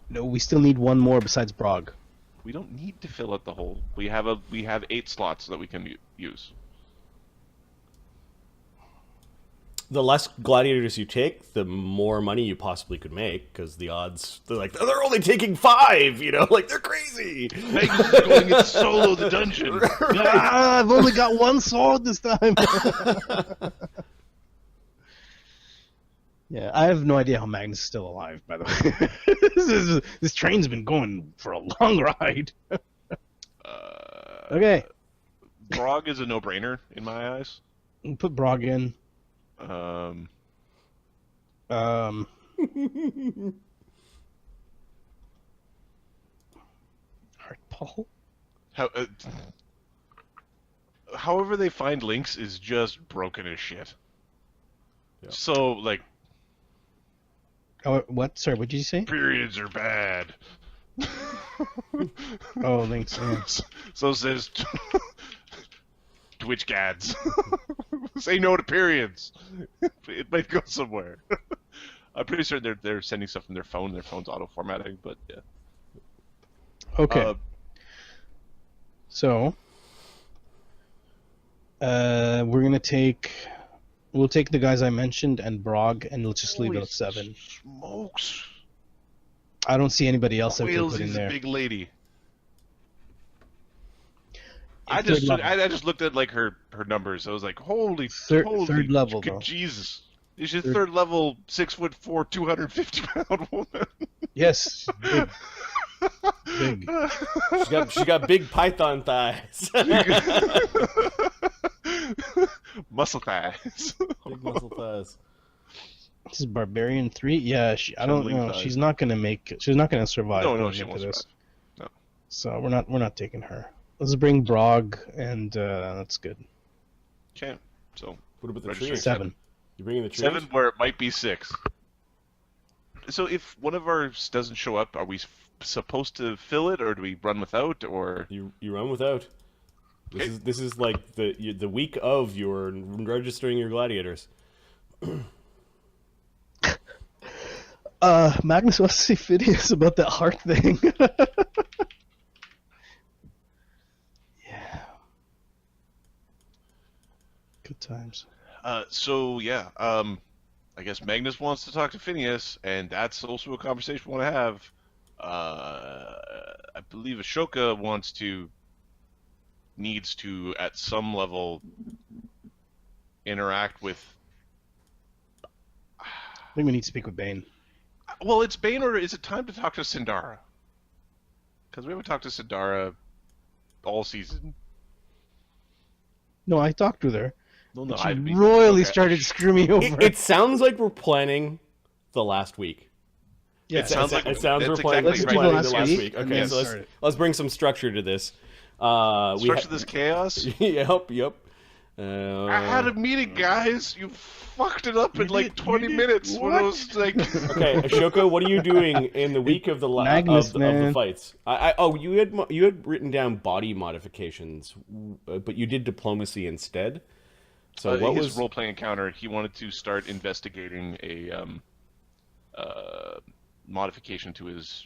No, we still need one more besides Brog. We don't need to fill out the whole. We have 8 slots that we can use. The less gladiators you take, the more money you possibly could make, because the odds, they're only taking 5, like, they're crazy! Magnus is going in solo the dungeon. Ah, I've only got one sword this time. Yeah, I have no idea how Magnus is still alive, by the way. this train's been going for a long ride. Okay. Brog is a no-brainer in my eyes. Put Brog in. Vaddapol? However they find links is just broken as shit. Yeah. So, like, Oh, what? Sorry, what did you say? periods are bad. Oh, links. Yeah. So says Twitch gads. Say no to periods. It might go somewhere. I'm pretty sure they're sending stuff from their phone. Their phone's auto formatting, but yeah. Okay. So, we'll take the guys I mentioned and Brog, and let's just leave it at 7. Smokes. I don't see anybody else that we could Wales put in is there. a big lady. Yeah, I just looked at like her numbers. I was like, holy Third level, though. Jesus. She's a third level, 6'4", 250-pound woman. Yes. Big. She got big python thighs. Muscle thighs. Big muscle thighs. This is Barbarian 3. Yeah, I don't Trembling know. thighs. She's not gonna make. She's not gonna survive. No, going she into won't this. survive. No. So we're not taking her. Let's bring Brog, and that's good. Okay, so What about the Register tree? 7. You bringing the tree? 7 where it might be 6. So if one of ours doesn't show up, are we supposed to fill it, or do we run without, or? You run without. This is like the week of your registering your gladiators. Magnus wants to see Phineas about that heart thing. Yeah. Good times. So yeah, I guess Magnus wants to talk to Phineas, and that's also a conversation we want to have. I believe Ashoka needs to at some level interact with. I think we need to speak with Bane. Well, it's Bane, or is it time to talk to Sindara? Because we haven't talked to Sindara all season. No, I talked with her. Well, no, She royally started screwing me over. It sounds like we're planning the last week. Yeah, It sounds like It sounds that's we're planning, exactly planning right. the last week. and Okay, then so start it. let's bring some structure to this. Structure this chaos. Yep. I had a meeting, guys. You fucked it up in like 20 minutes. When I was like, Okay, Ashoka, what are you doing in the week of the Magnus, of the man. fights? You had written down body modifications, but you did diplomacy instead. So what his was role-playing encounter? He wanted to start investigating a modification to his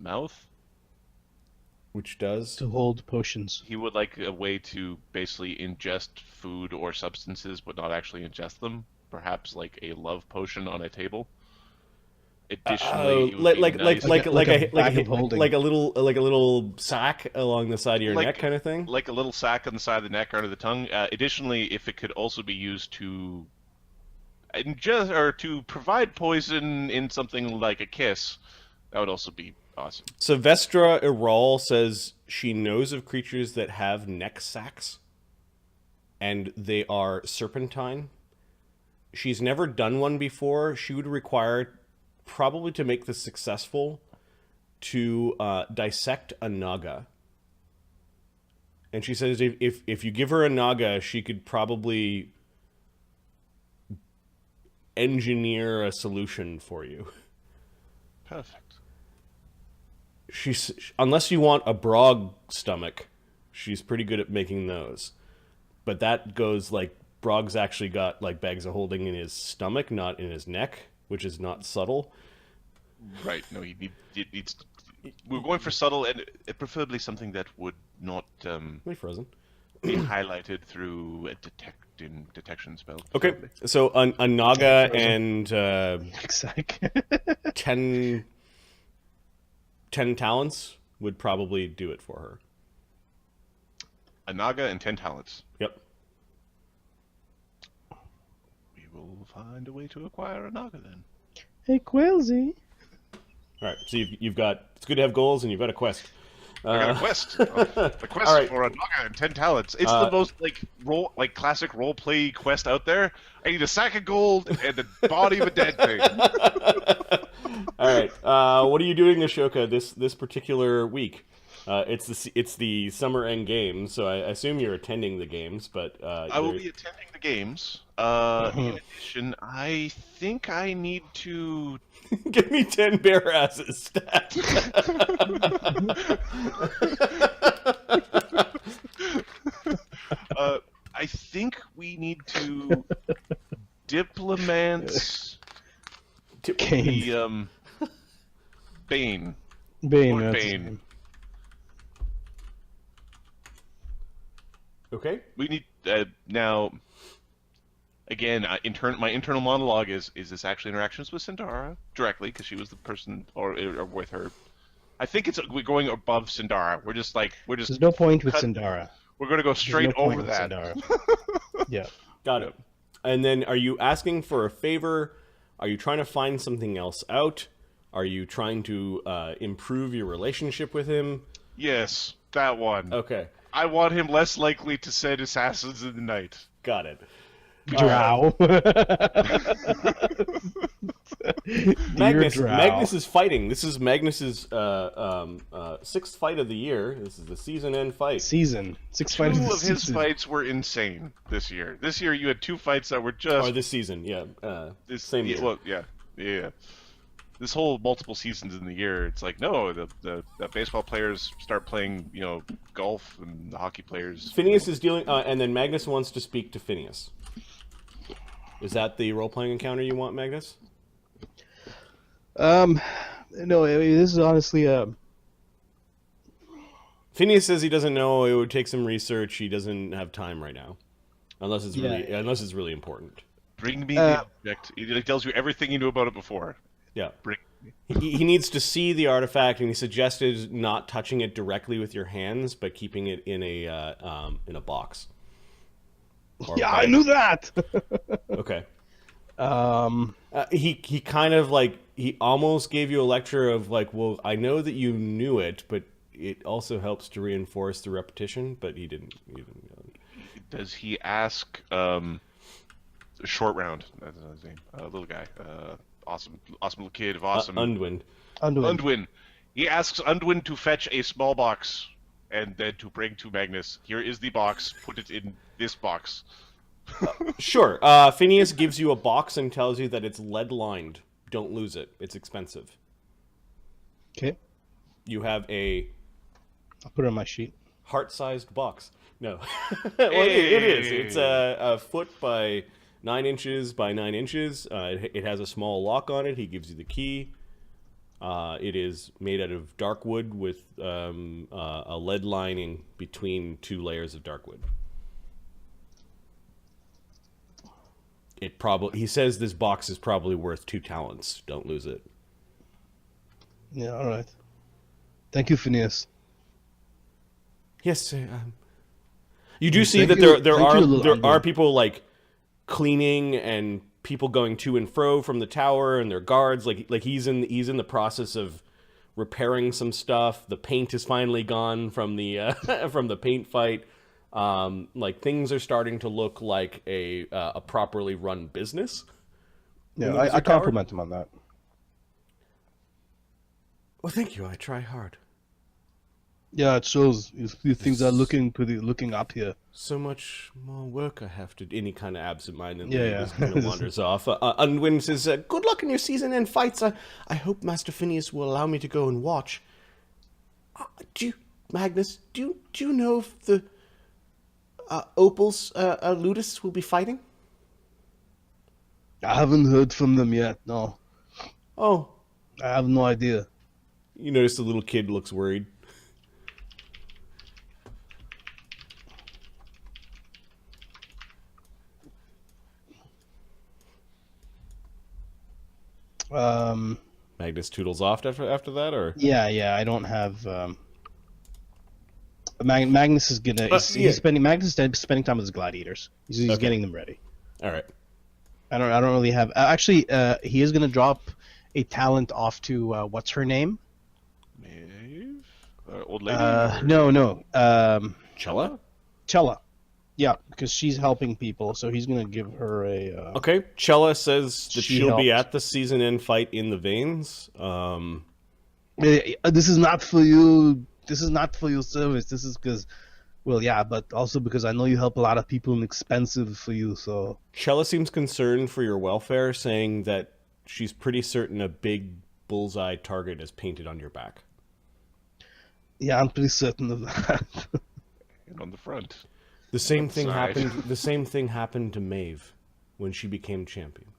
mouth. which does? to hold potions. He would like a way to basically ingest food or substances, but not actually ingest them. Perhaps like a love potion on a table. Additionally, it would be nice- Like a bag of holding. like a little sack along the side of your neck, kind of thing. like a little sack on the side of the neck or under the tongue. Additionally, if it could also be used to ingest or to provide poison in something like a kiss, that would also be Awesome. Sylvestra Iral says she knows of creatures that have neck sacs, and they are serpentine. She's never done one before. She would require, probably to make this successful, to dissect a naga. And she says if you give her a naga, she could probably engineer a solution for you. Perfect. She's, unless you want a Brog stomach, she's pretty good at making those. But that goes like, Brog's actually got like bags of holding in his stomach, not in his neck, which is not subtle. Right. No, needs. We're going for subtle and preferably something that would not Wait, frozen. be highlighted through a detection spell. Okay, so a naga and 10 talents would probably do it for her. A naga and 10 talents. Yep. We will find a way to acquire a naga then. Hey, Quailsy. All right, so you've got, it's good to have goals, and you've got a quest. I got a quest. A quest right. for a naga and 10 talents. It's the most classic role play quest out there. I need a sack of gold and the body of a dead thing. All right, what are you doing, Ashoka, this particular week? It's the summer end games, so I assume you're attending the games, but I will be attending the games. In addition, I think I need to give me 10 bear asses stat. I think we need to diplomance the Bane. Bane. Lord That's his Bane. name. Okay. We need now. Again, my internal monologue is this actually interactions with Sindara directly because she was the person or with her. I think we're going above Sindara. There's no point with Sindara. We're going to go straight no over point with that. Sindara. Yeah. Got it. And then, are you asking for a favor? Are you trying to find something else out? Are you trying to improve your relationship with him? Yes, that one. Okay. I want him less likely to send assassins in the night. Got it. Drow. Magnus is fighting. This is Magnus's sixth fight of the year. This is the season end fight. Six fights. Two of his fights were insane this year. This year you had two fights that were just. Or this season, yeah. Same year. Well, yeah. This whole multiple seasons in the year, it's like no, the baseball players start playing, golf, and the hockey players. Phineas is dealing, and then Magnus wants to speak to Phineas. Is that the role-playing encounter you want, Magnus? No, this is honestly Phineas says he doesn't know. It would take some research. He doesn't have time right now, unless it's really important. Bring me the object. It tells you everything you knew about it before. Yeah. Bring. He needs to see the artifact, and he suggested not touching it directly with your hands, but keeping it in a box. I knew that. Okay. He kind of he almost gave you a lecture of well, I know that you knew it, but it also helps to reinforce the repetition. But he didn't. Does he ask? Short Round. That's his name. Little guy. Awesome little kid. Awesome. Undwin. He asks Undwin to fetch a small box and then to bring to Magnus. Here is the box. Put it in this box. Sure. Phineas gives you a box and tells you that it's lead-lined. Don't lose it. It's expensive. Okay. You have a... I'll put it on my sheet. Heart-sized box. No. Well, it is. It's a foot by 9 inches by 9 inches. It has a small lock on it. He gives you the key. It is made out of dark wood with a lead lining between 2 layers of dark wood. He says this box is probably worth 2 talents. Don't lose it. Yeah, all right. Thank you, Phineas. Yes. You do see that there are people cleaning and people going to and fro from the tower, and their guards. He's in the process of repairing some stuff. The paint is finally gone from the from the paint fight. Like things are starting to look like a properly run business. Yeah, I compliment him on that. Well, thank you. I try hard. Yeah, it shows. Things are looking up here. So much more work I have to. Any kind of absent-minded Yeah. kind of wanders off. Unwin says, "Good luck in your season-end fights. I hope Master Phineas will allow me to go and watch." Magnus? Do you know if the Opals Ludus will be fighting? I haven't heard from them yet. No. Oh, I have no idea. you notice the little kid looks worried. Magnus toodles off after that, or Yeah. I don't have. Magnus is gonna. He's spending. Magnus is spending time with his gladiators. He's Okay. getting them ready. all right. I don't really have. Actually, he is gonna drop a talent off to what's her name? Maeve? Old lady? No. Chella? Chella. Yeah, because she's helping people, so he's gonna give her a. Okay. Chella says that she'll be helped. at the season-end fight in the Veins. This is not for you. This is not for your service. This is because, well, yeah, but also because I know you help a lot of people and expensive for you. So Chella seems concerned for your welfare, saying that she's pretty certain a big bullseye target is painted on your back. yeah, I'm pretty certain of that. And on the front. The same thing Side. happened. The same thing happened to Maeve when she became champion.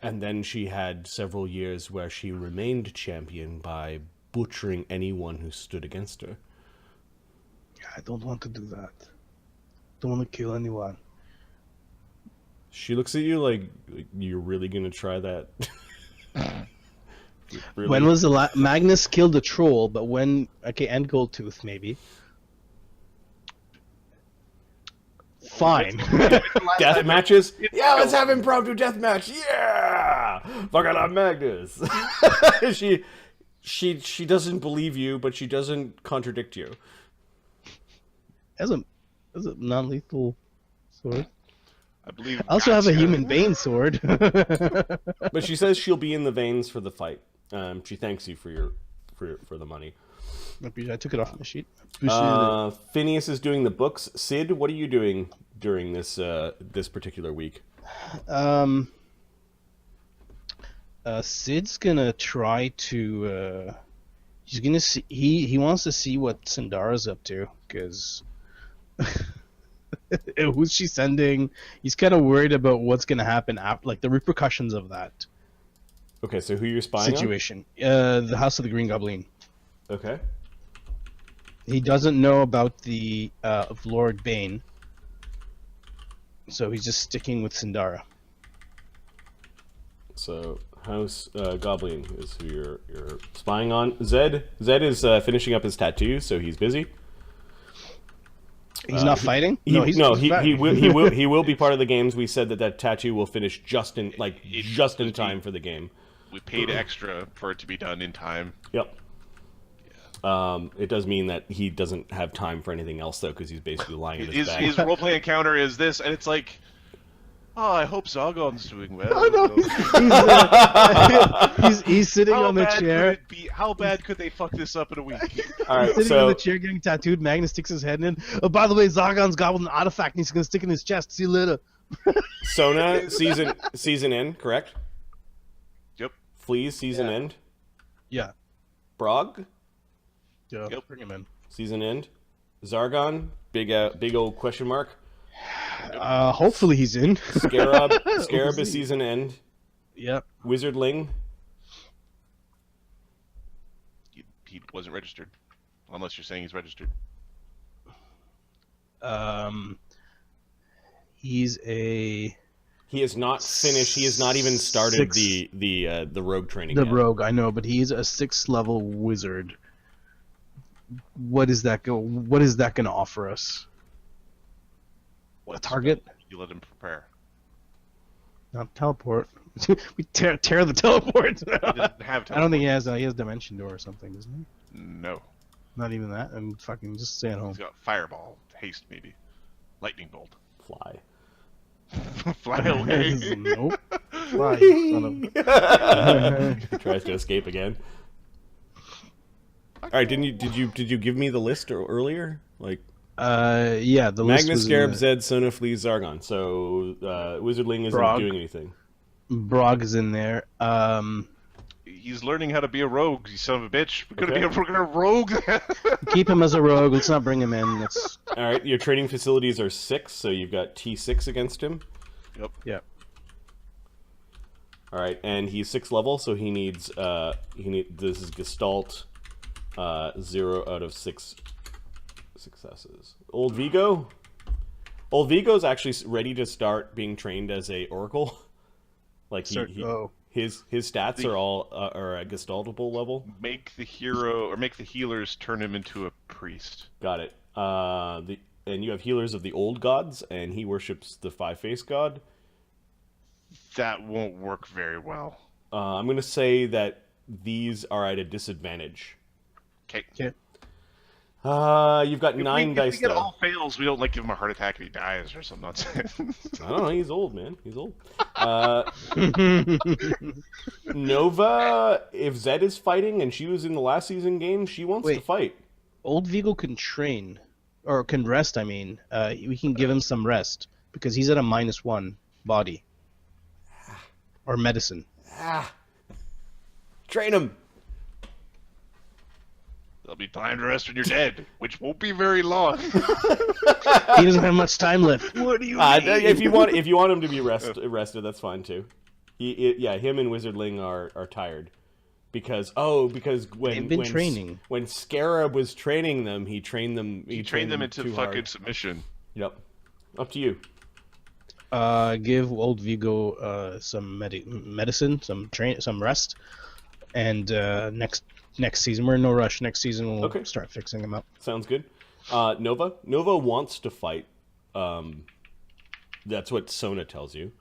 And then she had several years where she remained champion by butchering anyone who stood against her. I don't want to do that. Don't want to kill anyone. She looks at you like you're really gonna try that. Really? When was the Magnus killed the troll? But when? Okay, and Goldtooth maybe. Fine. Death matches? Yeah, let's have impromptu death match. Yeah, fuck it up, Magnus. she doesn't believe you, but she doesn't contradict you. As a non-lethal sword. I believe. I also have a Gotcha. human Bane sword. But she says she'll be in the Veins for the fight. She thanks you for the money. I took it off my sheet. Appreciate it. Phineas is doing the books. Sid, what are you doing during this this particular week? Sid's gonna try to. He's gonna see. He wants to see what Sindara's up to because. Who's she sending? He's kind of worried about what's gonna happen after, like the repercussions of that Okay, so who you're spying situation. The House of the Green Gobleen. on? Okay. He doesn't know about the of Lord Bane, so he's just sticking with Sindara. So House Gobleen is who you're spying on. Zed is finishing up his tattoo, so he's busy. He's not fighting. He He's he will be part of the games. We said that tattoo will finish just in time for the game. We paid extra for it to be done in time. Yep. It does mean that he doesn't have time for anything else though, because he's basically lying in his bag. His roleplay encounter is this, and it's like, oh, I hope Zargon's doing well. Oh, no. he's sitting on the chair. How bad could they fuck this up in a week? All right, Sitting so on the chair getting tattooed. Magnus sticks his head in. Oh, by the way, Zargon's got an artifact and he's gonna stick in his chest. See you later. Sona season end, correct? Yep. Fleas season end. Yeah. Brog Yeah. Yep. Bring him in. season end. Zargon big old question mark. Hopefully he's in. Scarab is season end. Yep. Wizardling. He wasn't registered, unless you're saying he's registered. He's a. He is not finished. He has not even started the rogue training. The yet. rogue, I know, but he's a 6th level wizard. What is that going to offer us? A target? You let him prepare. Not teleport. We tear the teleport. He doesn't have I don't think he has dimension door or something, doesn't he? No. Not even that. I'm fucking just stay at home. He's got fireball, haste maybe, lightning bolt. Fly. Fly away. Nope. Fly, son of... Tries to escape again. All right, did you give me the list earlier? Like, yeah, the list Magnus, was Scarab, Zed, Sona, Fleas, Zargon. So Wizardling isn't Brog. doing anything. Brog is in there. He's learning how to be a rogue. You son of a bitch. We're Okay. gonna rogue. Keep him as a rogue. Let's not bring him in. That's All right, your training facilities are 6, so you've got T6 against him. Yep. yeah. All right, and he's 6th level, so he needs this is Gestalt 0 out of 6 successes. Old Vigo Vigo's actually ready to start being trained as a Oracle. Like his stats are all are at Gestaltable level. Make the hero or make the healers turn him into a priest. Got it. And you have healers of the old gods, and he worships the five-faced god. That won't work very well. I'm going to say that these are at a disadvantage. Okay. You've got 9 dice, if we get though. all fails, we don't like give him a heart attack and he dies or some nonsense. I don't know. He's old, man. He's old. Nova, if Zed is fighting and she was in the last season game, she wants to fight. Old Vigo can train, or can rest. I mean, we can give him some rest because he's at a -1 body or medicine. Train him. There'll be time to rest when you're dead, which won't be very long. He doesn't have much time left. What do you mean? If you want him to be rested, that's fine too. Him and Wizardling are tired because when They've been training. When Scarab was training them, he trained them. He trained them into too fucking hard. submission. Yep. Up to you. Give old Vigo some medicine, some rest, and next season we're in no rush. Next season we'll start fixing him up. Sounds good. Nova wants to fight. That's what Sona tells you.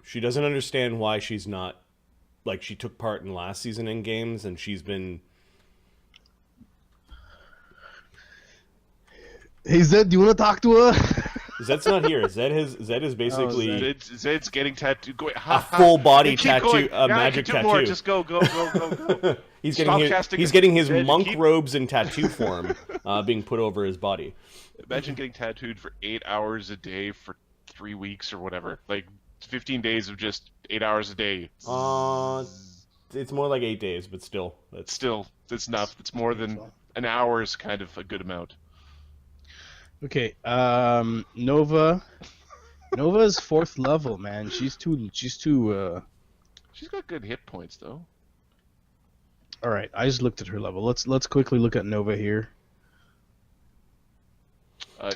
She doesn't understand why she's not, like, she took part in last season in games and she's been. Hey Zed, do you want to talk to her? Zed's not here. Zed is basically Zed's getting tattooed. a full body tattoo, going. magic tattoo. More. Just go. He's getting his Zed, monk robes in tattoo form being put over his body. Imagine getting tattooed for 8 hours a day for 3 weeks or whatever. Like 15 days of just 8 hours a day. It's more like 8 days, but still. It's enough. It's more than an hour is kind of a good amount. Okay, Nova's 4th level, man. She's too. She's got good hit points though. All right, I just looked at her level. Let's quickly look at Nova here.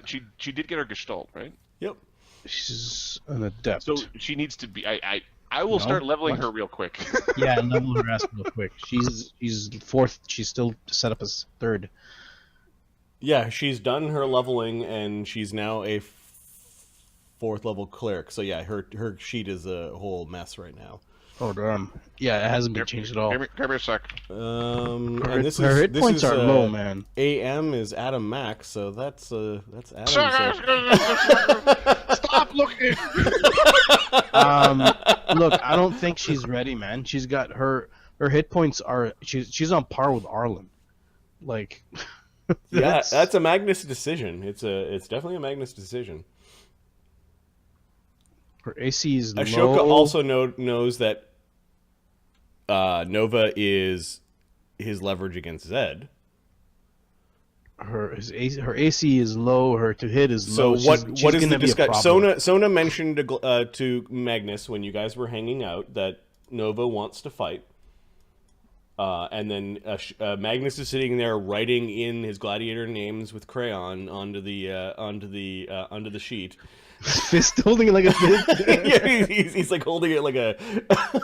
She did get her Gestalt, right? Yep. She's an adept. So she needs to be. I will start leveling her real quick. Yeah, level her ass real quick. She's 4th. She's still set up as 3rd. Yeah, she's done her leveling, and she's now a 4th level cleric. So yeah, her sheet is a whole mess right now. Oh damn! Yeah, it hasn't been changed at all. Grab me a sec. And Her this hit is, points are low, man. AM is Adam Max, so that's Adam. Stop looking. Look, I don't think she's ready, man. She's got her hit points are she's on par with Arlen. Like. Yeah, that's a Magnus decision. It's definitely a Magnus decision. Her AC is low. Ashoka also knows that Nova is his leverage against Zed. Her AC is low. Her to hit is low. So what is the discussion? Sona mentioned to Magnus when you guys were hanging out that Nova wants to fight. And then Magnus is sitting there writing in his gladiator names with crayon onto the sheet. Fist holding it like a fist. Yeah, he's like holding it like a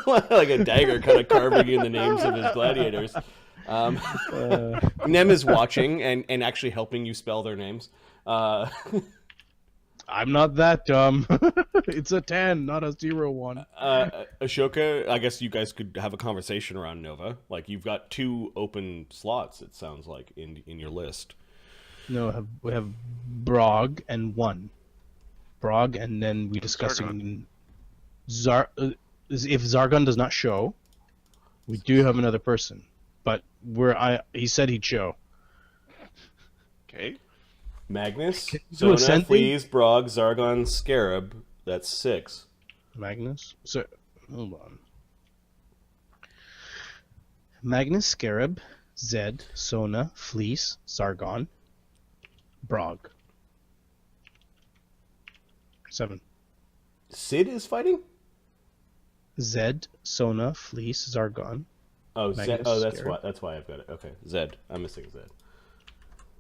like a dagger, kind of carving in the names of his gladiators. Nem is watching and actually helping you spell their names. I'm not that dumb. It's a 10, not a 0-1. Ashoka, I guess you guys could have a conversation around Nova. Like, you've got 2 open slots, it sounds like, in your list. No, we have Brog and 1. Brog, and then we discussing if Zargon does not show, we do have another person. But he said he'd show. Okay. Magnus, do a Zona, sent Fleas, Brog, Zargon, Scarab. That's 6. Magnus? So, hold on. Magnus, Scarab, Zed, Sona, Fleece, Zargon, Brog. 7. Sid is fighting? Zed, Sona, Fleece, Zargon. Oh, Magnus, Zed. Oh, that's Scarab. why. That's why I've got it. Okay, Zed. I'm missing Zed.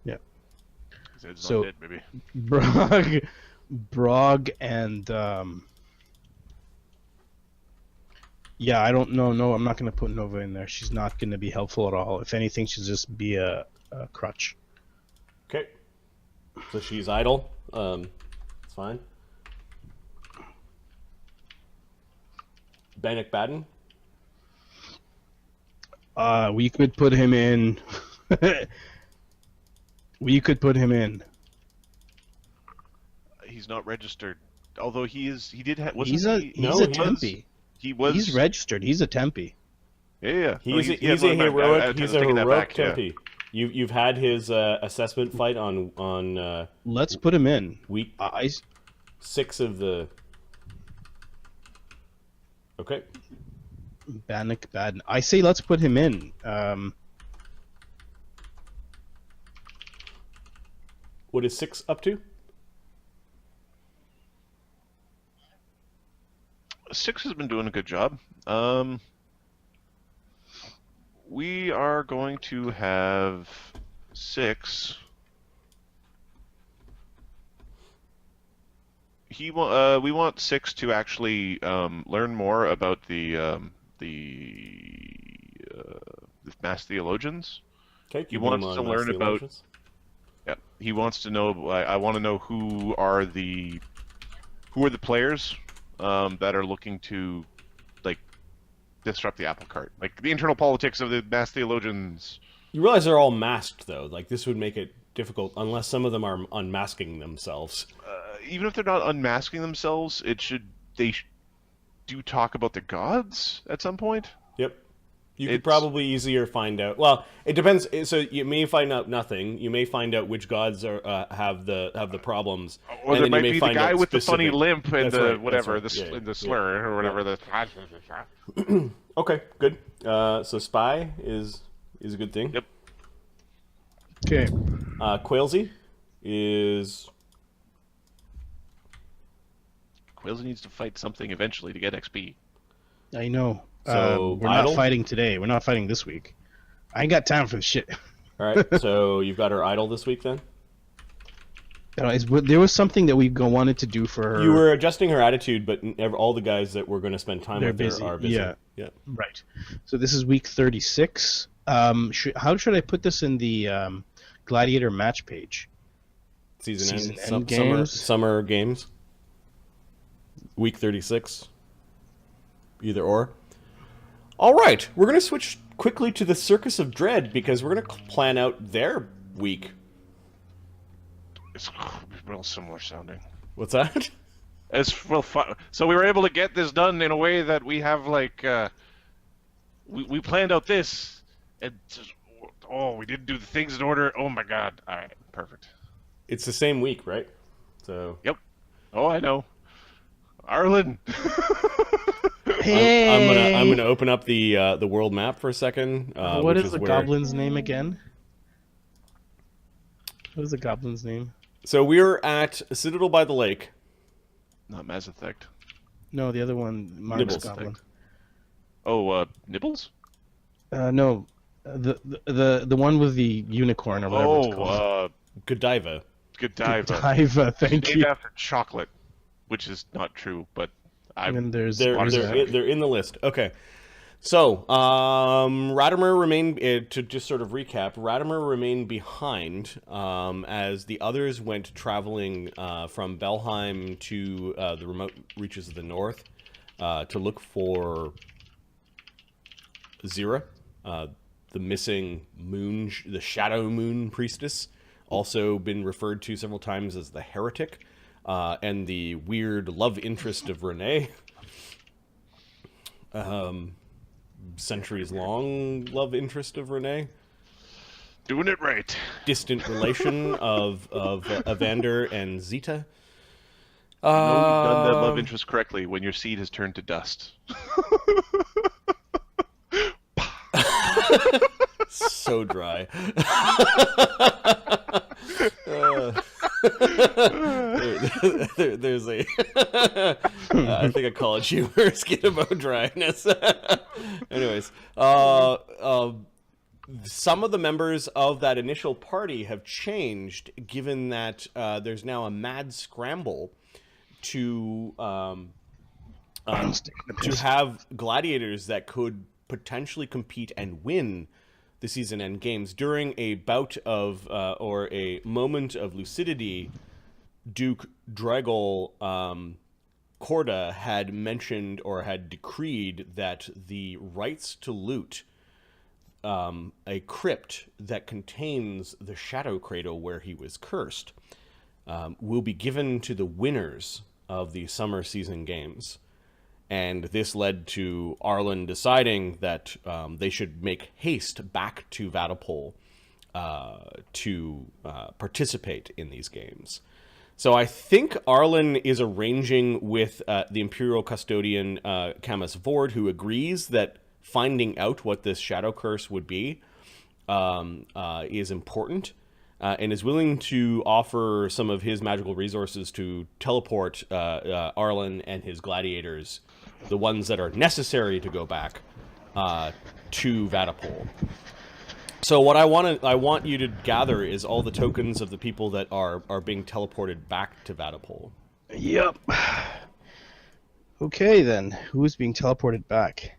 Yeah. Zed's So- not dead, maybe. Brog, and yeah, I don't know. No, I'm not going to put Nova in there. She's not going to be helpful at all. If anything, she'll just be a crutch. Okay. So she's idle. It's fine. Bannock Baden. We could put him in. We could put him in. He's not registered. Although he did have. He's a Tempe. He was. He's registered. He's a Tempe. Yeah. He's a yeah, heroic. He's a heroic yeah. Tempe. You've had his assessment fight on Let's put him in. week I 6 of the. Okay. Bannock Baden. I say let's put him in. What is 6 up to? 6 has been doing a good job. We are going to have 6. We want 6 to actually learn more about the Masked Theologians. Okay. He wants to learn about. Yeah, he wants to know. I want to know who are the players that are looking to disrupt the apple cart, like the internal politics of the Masked Theologians. You realize they're all masked, though. Like, this would make it difficult unless some of them are unmasking themselves. Even if they're not unmasking themselves, they do talk about the gods at some point. Yep. You could probably easier find out. Well, it depends. So you may find out nothing. You may find out which gods are have the problems. Or and there then you might may be the find guy out with the funny specific- limp and That's the right, whatever, that's right. the slur or whatever. The Okay, good. So spy is a good thing. Yep. Okay. Quailsy is Quailsy needs to fight something eventually to get XP. I know. So, we're idle? not fighting today. We're not fighting this week. I ain't got time for this shit. all right. So you've got her idle this week, then. There was something that we wanted to do for her. You were adjusting her attitude, but all the guys that we're going to spend time They're with busy. her are busy. Yeah. Right. So this is week 36. How should I put this in the Gladiator match page? Season end games? Summer games. Week 36. Either or. All right, we're going to switch quickly to the Circus of Dread because we're going to plan out their week. It's real similar sounding. What's that? It's real fun. So we were able to get this done in a way that we have we planned out this, and we didn't do the things in order. Oh my god! All right, perfect. It's the same week, right? So. Yep. Oh, I know. Arlen. Hey! I'm gonna open up the world map for a second. What which is the where... goblin's name again? What is the goblin's name? So we're at Citadel by the Lake. Not Mazathic. No, the other one, Mark's Nibbles. goblin. Oh, Nibbles? No, the one with the unicorn or whatever it's called. Godiva. Godiva. Godiva, thank Named you. after chocolate, which is not true, but And then there's They're in the list. Okay. So, Radimer remained, to just sort of recap, Radimer remained behind as the others went traveling from Belheim to the remote reaches of the north to look for Zira, the missing moon, the Shadow Moon Priestess, also been referred to several times as the Heretic, and the weird love interest of Renee. Centuries-long love interest of Renee. Doing it right. Distant relation of Evander and Zeta. You know you've done that love interest correctly when your seed has turned to dust. So dry. There's a I think a college humor skit about dryness. Anyways, some of the members of that initial party have changed, given that there's now a mad scramble to have gladiators that could potentially compete and win the season end games. During a bout of or a moment of lucidity, Duke Dragol Corda had mentioned or had decreed that the rights to loot a crypt that contains the Shadow Cradle where he was cursed will be given to the winners of the summer season games. And this led to Arlen deciding that they should make haste back to Vaddapol to participate in these games. So I think Arlen is arranging with the Imperial Custodian Camus Vord, who agrees that finding out what this Shadow Curse would be is important, and is willing to offer some of his magical resources to teleport Arlen and his gladiators, the ones that are necessary to go back to Vaddapol. So what I want you to gather is all the tokens of the people that are being teleported back to Vaddapol. Yep. Okay then, who's being teleported back?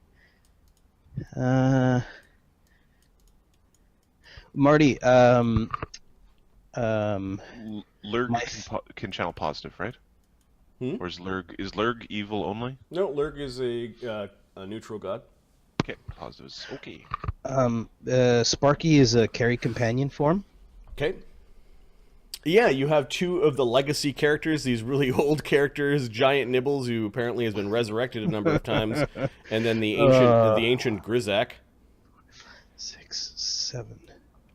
Marty, Lurg can channel positive, right? Or is Lurg evil only? No, Lurg is a neutral god. Okay, positives. Okay. Sparky is a carry companion form. Okay. Yeah, you have two of the legacy characters, these really old characters, Giant Nibbles, who apparently has been resurrected a number of times, and then the ancient Grizak. 6, 7.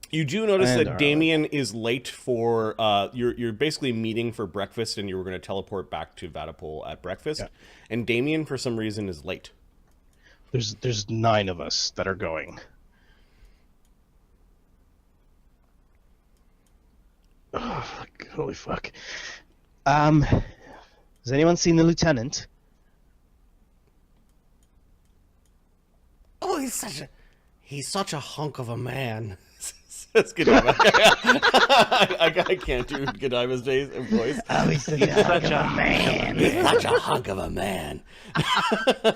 You do notice And that Arlen. Damian is late for you're basically meeting for breakfast, and you were going to teleport back to Vaddapol at breakfast, Yeah. and Damian for some reason is late. There's 9 of us that are going. Oh, fuck. Holy fuck. Has anyone seen the lieutenant? Oh, he's such a hunk of a man. That's Godiva. I can't do Godiva's voice. Oh, he's such a man. He's such a hunk of a man.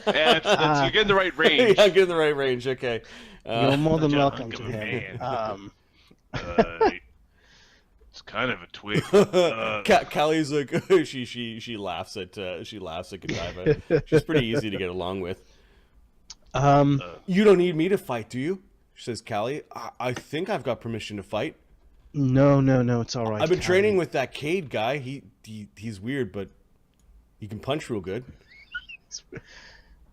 Yeah, you're getting the right range. Yeah, I'm getting the right range. Okay. You're more than welcome hunk to of a him. It's kind of a twig. Callie's like she laughs at Godiva. She's pretty easy to get along with. You don't need me to fight, do you? Says Callie. I think I've got permission to fight. No, it's all right. I've been Callie. training with that Cade guy. He's weird, but he can punch real good.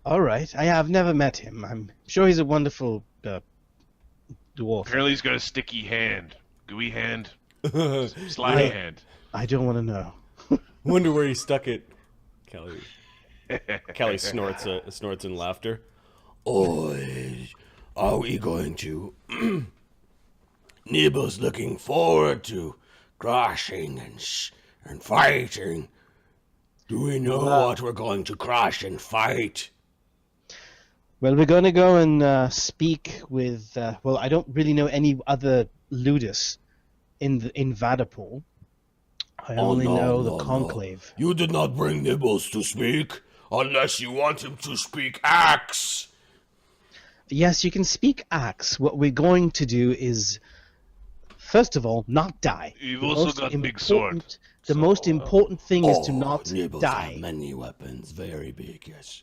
All right. I've never met him. I'm sure he's a wonderful dwarf. Apparently, he's got a sticky hand, gooey hand, slimy hand. I don't want to know. Wonder where he stuck it. Callie snorts in laughter. Oh, are we going to? Nibbles looking forward to crashing and fighting. Do we know what we're going to crash and fight? Well, we're going to go and speak with. Well, I don't really know any other Ludus in Vaddapol. I only know the Conclave. You did not bring Nibbles to speak, unless you want him to speak axe. Yes, you can speak axe. What we're going to do is, first of all, not die. You've also got big sword. The most important thing is to Oh, not Nibbles die. have many weapons, very big, yes.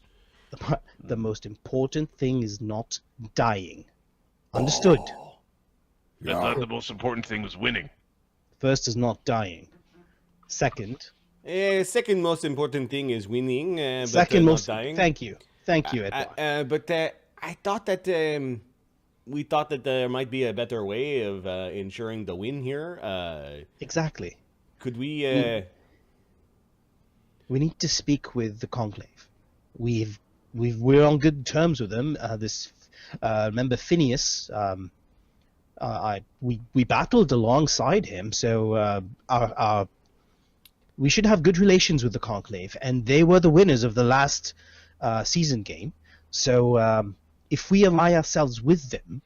The most important thing is not dying. Understood? Oh, I thought the most important thing was winning. First is not dying. Second, Second most important thing is winning, but second not most. dying. Thank you, Edouard. But I thought that we thought that there might be a better way of ensuring the win here. Exactly. Could we? We need to speak with the Conclave. We're on good terms with them. Remember Phineas? We battled alongside him, so we should have good relations with the Conclave, and they were the winners of the last season game. So if we ally ourselves with them,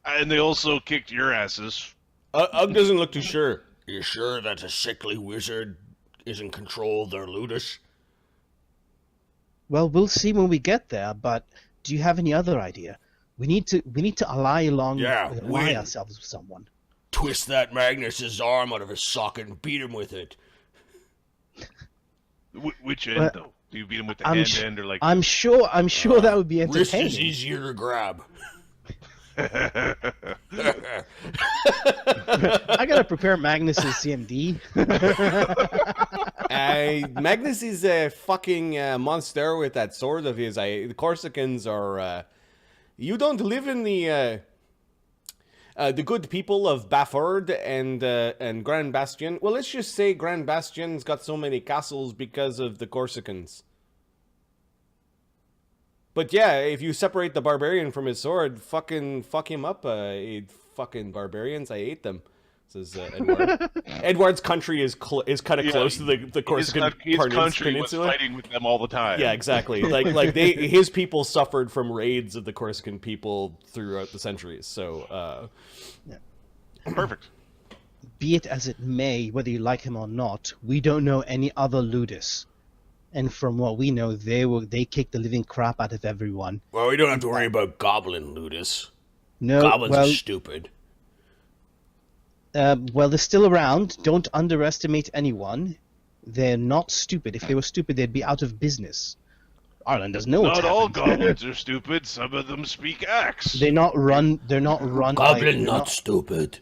And they also kicked your asses. Ugg doesn't look too sure. you sure that a sickly wizard is in control of their ludus? well, we'll see when we get there. But do you have any other idea? We need to ally ourselves with someone. Twist that Magnus's arm out of his socket and beat him with it. Which end, Well, though? Do you beat him with the I'm hand sh- end or like? I'm sure that would be Wrist is entertaining. easier to grab. I gotta prepare Magnus's CMD. Magnus is a fucking monster with that sword of his. The Corsicans are. You don't live in the good people of Bafford and Grand Bastion. Well, let's just say Grand Bastion's got so many castles because of the Corsicans. But yeah, if you separate the barbarian from his sword, fuck him up. Fucking barbarians, I hate them. Says Edward. Edward's country is kind of close to the Corsican his country was Peninsula. fighting with them all the time. Yeah, exactly. Like his people suffered from raids of the Corsican people throughout the centuries. So, Perfect. Be it as it may, whether you like him or not, we don't know any other ludus. And from what we know, they kicked the living crap out of everyone. Well, we don't have to worry about goblin ludus. No, Goblins are stupid. well, they're still around. Don't underestimate anyone. They're not stupid. If they were stupid, they'd be out of business. Arlen doesn't know what's Not all happened. goblins are stupid. Some of them speak axe. They're not run. They're not run. Goblin not stupid.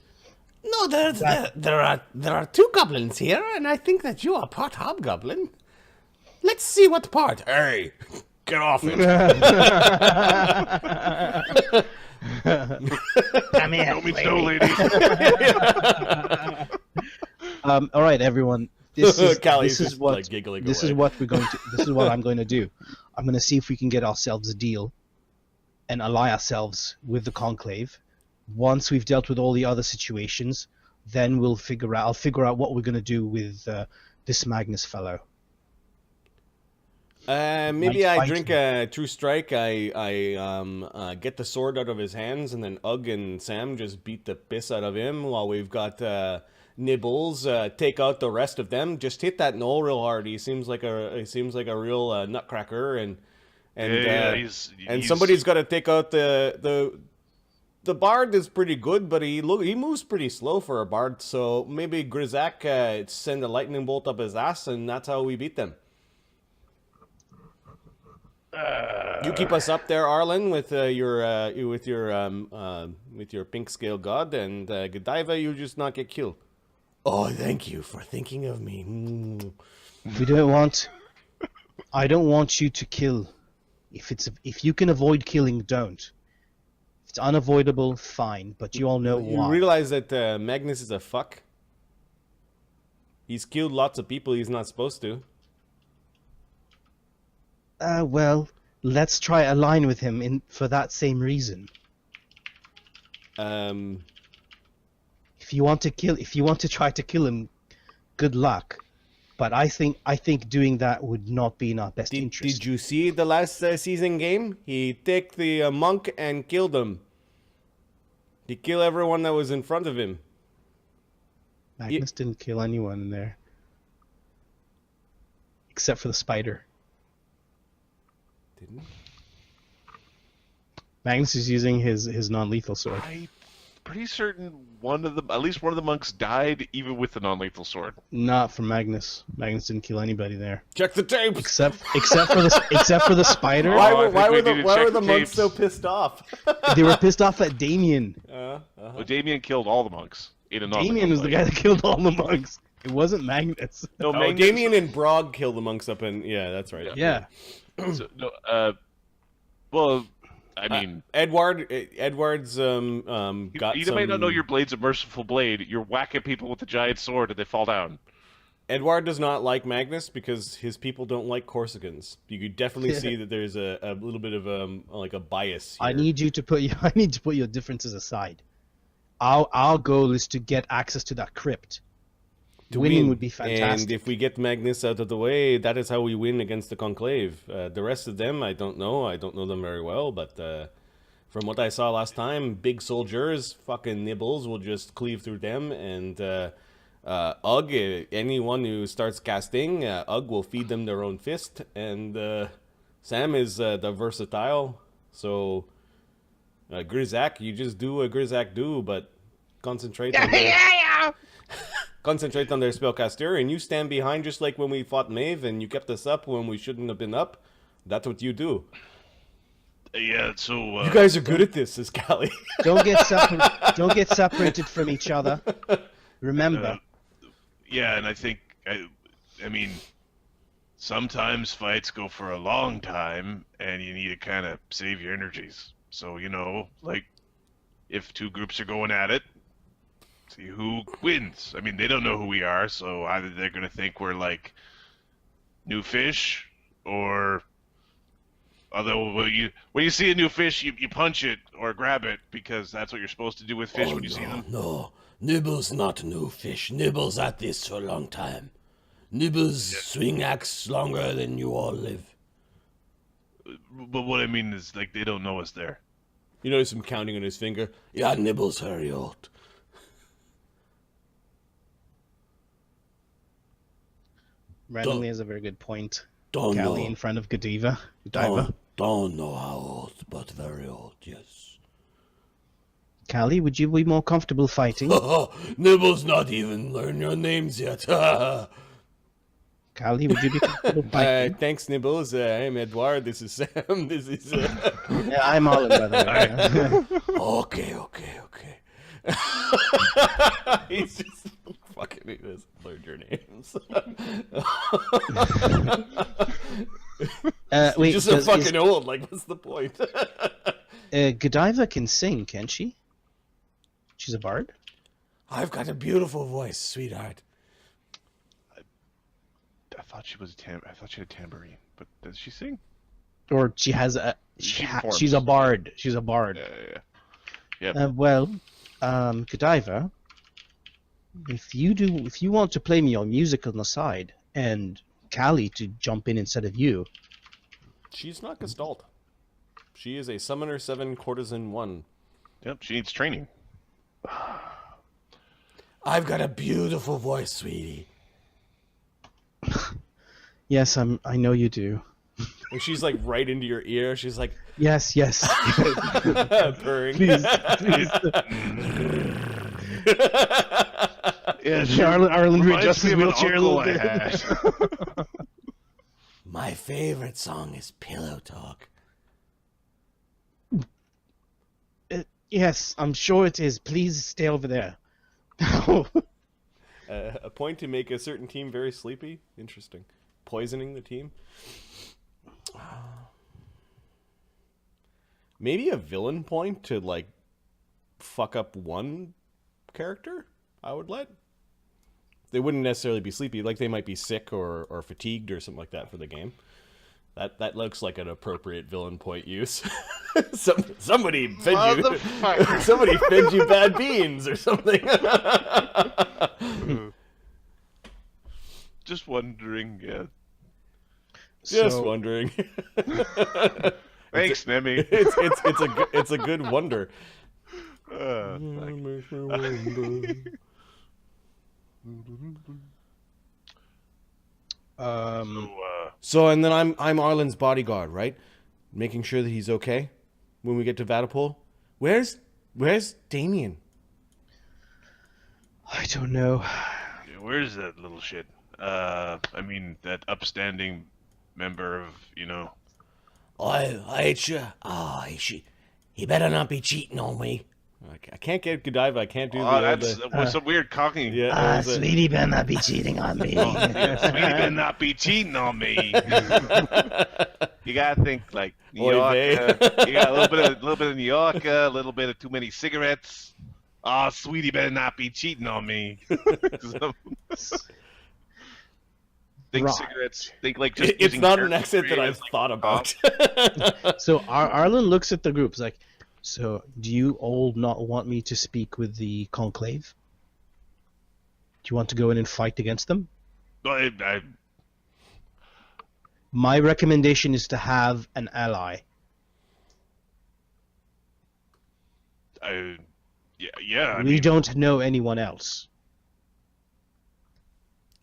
no, there are two goblins here, and I think that you are part hobgoblin. Let's see what part. Hey, get off it. Come here, No means no, lady. all right, everyone. This is Callie's this is just, what like, giggling this away. is what we're going to. This is what I'm going to do. I'm going to see if we can get ourselves a deal, and ally ourselves with the Conclave. Once we've dealt with all the other situations, then I'll figure out what we're going to do with this Magnus fellow. Maybe Might I fight drink a true strike. I get the sword out of his hands, and then Ugg and Sam just beat the piss out of him while we've got Nibbles take out the rest of them. Just hit that knoll real hard. He seems like a real nutcracker, and he's somebody's got to take out the bard is pretty good, but he moves pretty slow for a bard. So maybe Grizak send a lightning bolt up his ass, and that's how we beat them. You keep us up there, Arlen, with your pink scale god, and Godiva, you just not get killed. Oh, thank you for thinking of me. We don't want. I don't want you to kill. If you can avoid killing, don't. If it's unavoidable, fine. But you all know You why. realize that Magnus is a fuck? He's killed lots of people he's not supposed to. Well, let's try align with him for that same reason. If you want to try to kill him, good luck. But I think doing that would not be in our best interest. Did you see the last season game? He took the monk and killed him. He killed everyone that was in front of him. Magnus didn't kill anyone in there, except for the spider. Didn't he? Magnus is using his non-lethal sword. I'm pretty certain at least one of the monks died even with the non-lethal sword. Not from Magnus. Magnus didn't kill anybody there. Check the tapes. Except for the spider. Why I were, think why we were the need to why check were the the monks tapes. so pissed off? They were pissed off at Damian. Well, Damian killed all the monks in a Damian was the guy that killed all the monks. It wasn't Magnus. No, Oh, Magnus, Damian and Brog killed the monks up in. Yeah, that's right. Yeah. So, no, well, I mean, Edward's got you some. might not know your blade's a merciful blade. You're whacking people with a giant sword and they fall down. Edward does not like Magnus because his people don't like Corsicans. You could definitely see that there's a little bit of like a bias here. I need to put your differences aside. Our goal is to get access to that crypt. Winning win. would be fantastic. And if we get Magnus out of the way, that is how we win against the Conclave. The rest of them, I don't know. I don't know them very well, but from what I saw last time, big soldiers, fucking nibbles, will just cleave through them. And Ugg, anyone who starts casting, Ugg will feed them their own fist. And Sam is the versatile, so Grizak, you just do a Grizak do, but concentrate on concentrate on their spellcaster, and you stand behind just like when we fought Maeve and you kept us up when we shouldn't have been up. That's what you do. Yeah, so You guys are good at this, says Callie. Don't get separated from each other. Remember. yeah, and I think I mean, sometimes fights go for a long time, and you need to kind of save your energies. So like if two groups are going at it, see who wins. I mean, they don't know who we are, so either they're gonna think we're like new fish, or although when you see a new fish, you punch it or grab it because that's what you're supposed to do with fish when you see them. No, Nibble's not new fish. Nibble's at this for a long time. Nibble's swing axe longer than you all live. But what I mean is, like, they don't know us there. You notice him counting on his finger. Yeah, Nibble's very old. Randomly has a very good point. Don't Callie know. in front of Godiva. Godiva. Don't know how old, but very old, yes. Callie, would you be more comfortable fighting? Nibble's not even learned your names yet. Callie, would you be comfortable fighting? Thanks, Nibbles. I'm Edward. This is Sam. This is. Yeah, I'm Arlen, by the way. Okay. He's just fucking. He doesn't learn your names. Wait, He's just so fucking old. Like, what's the point? Godiva can sing, can she? She's a bard? I've got a beautiful voice, sweetheart. I thought she was I thought she had a tambourine, but does she sing? Or she has a... She performs. she's a bard. She's a bard. Yeah. Well, Godiva, if you want to play me your music on the side, and Callie to jump in instead of you... She's not Gestalt. She is a Summoner 7 Courtesan 1. Yep, she needs training. I've got a beautiful voice, sweetie. Yes, I know you do. And she's like right into your ear. She's like Yes. purring. Please. Yeah, Arlen reminds readjusts me his of an wheelchair a uncle little I bit. had. My favorite song is Pillow Talk. Yes, I'm sure it is. Please stay over there. A point to make a certain team very sleepy. Interesting. Poisoning the team. Maybe a villain point to like fuck up one character. I would let. They wouldn't necessarily be sleepy. Like they might be sick or fatigued or something like that for the game. That looks like an appropriate villain point use. Somebody fed you. Somebody fed you bad beans or something. Just wondering, yeah. Just wondering. Thanks, Nemi. It's a good wonder. So, So and then I'm Arlen's bodyguard, right? Making sure that he's okay. when we get to Vaddapol? Where's Damian? I don't know. Yeah, where's that little shit? I mean, that upstanding member of, I he better not be cheating on me. I can't get Godiva. I can't do the that's some weird cocking. Yeah, Sweetie better not be cheating on me. Sweetie better not be cheating on me. You gotta think like New Oy York. vey. You got a little bit of New York, a little bit of too many cigarettes. Oh, sweetie better not be cheating on me. Think Right. cigarettes. Think like just. it's using not an character accent that I've creators, thought about. So Arlen looks at the group. He's like, so do you all not want me to speak with the Conclave? Do you want to go in and fight against them? I My recommendation is to have an ally. yeah. I We mean, don't know anyone else.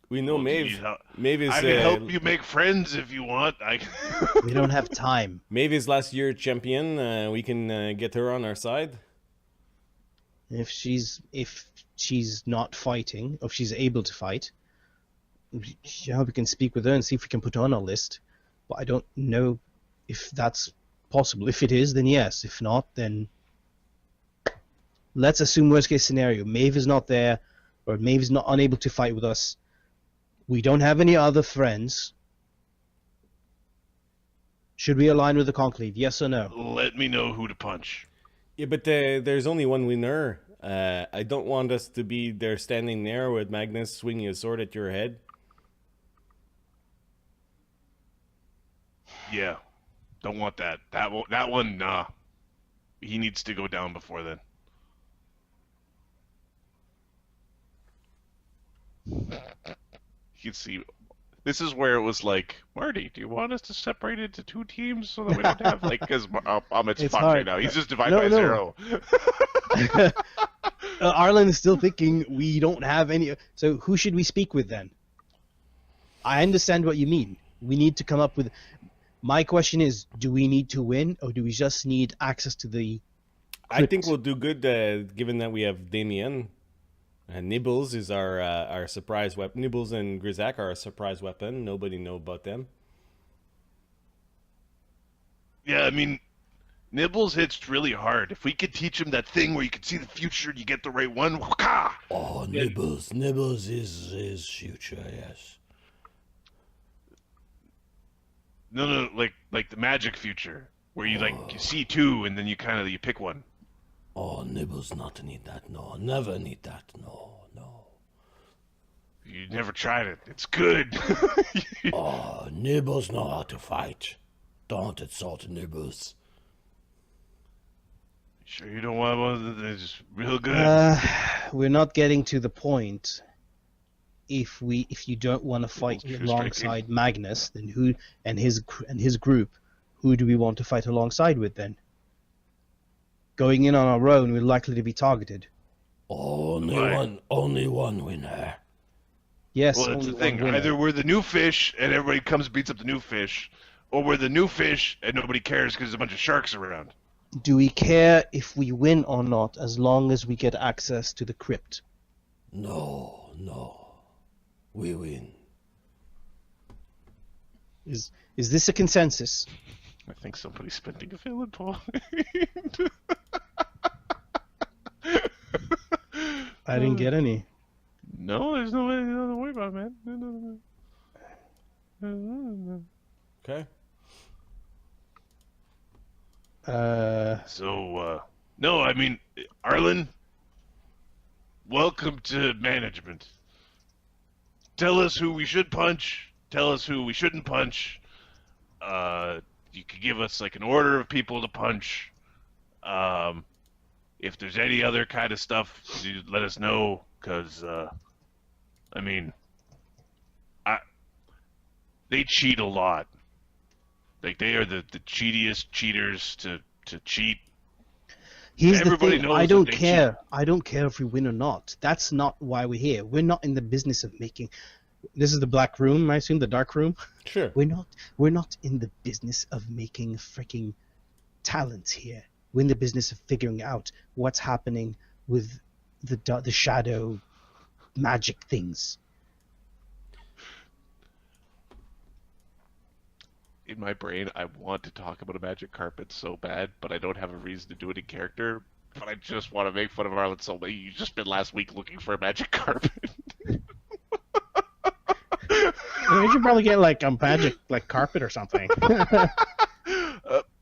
We know well, Maeve. geez, Maeve is I can help you make friends if you want. We don't have time. Maeve is last year champion. We can get her on our side. If she's not fighting, or if she's able to fight, yeah, we can speak with her and see if we can put her on our list. But I don't know if that's possible. If it is, then yes. If not, then let's assume worst case scenario. Maeve is not there, or Maeve is not unable to fight with us. We don't have any other friends. Should we align with the Conclave? Yes or no? Let me know who to punch. Yeah, but there's only one winner. I don't want us to be there standing there with Magnus swinging a sword at your head. Yeah, don't want that. That one, nah. He needs to go down before then. You can see, this is where it was like, Marty, do you want us to separate into two teams so that we don't have like? Because Amit's It's fucked hard. right now. He's just divided by No. zero. Arlen is still thinking we don't have any. So who should we speak with then? I understand what you mean. We need to come up with. My question is, do we need to win, or do we just need access to the? I think Crypt? we'll do good, given that we have Damian. Nibbles is our surprise weapon. Nibbles and Grizak are a surprise weapon. Nobody know about them. Yeah, I mean, Nibbles hits really hard. If we could teach him that thing where you can see the future and you get the right one, waka! Oh, Nibbles is future, yes. No, like the magic future, where you you see two and then you pick one. Oh, Nibbles not need that, no. Never need that, no. You never tried it. It's good. Oh, Nibbles know how to fight. Don't insult Nibbles. Sure you don't want one that's real good? We're not getting to the point. If you don't want to fight True alongside Magnus, then who and his group, who do we want to fight alongside with then? Going in on our own, we're likely to be targeted. Only one winner. Yes. Well, that's only the thing. one winner. Either we're the new fish and everybody comes and beats up the new fish, or we're the new fish and nobody cares because there's a bunch of sharks around. Do we care if we win or not, as long as we get access to the crypt? No. We win. Is this a consensus? I think somebody's spending a villain point. I didn't get any. No, there's nothing to worry about, man. Okay. No, I mean, Arlen, welcome to management. Tell us who we should punch. Tell us who we shouldn't punch. You could give us like an order of people to punch. If there's any other kind of stuff, you let us know. Cause I mean, they cheat a lot. Like they are the cheatiest cheaters to cheat. Here's Everybody the thing. knows I that don't they care. I don't care if we win or not. That's not why we're here. We're not in the business of making. This is the black room, I assume, the dark room. Sure. We're not in the business of making freaking talents here. We're in the business of figuring out what's happening with the shadow magic things. In my brain, I want to talk about a magic carpet so bad, but I don't have a reason to do it in character. But I just want to make fun of Arlen so much. You just spent last week looking for a magic carpet. You should probably get like a magic carpet or something.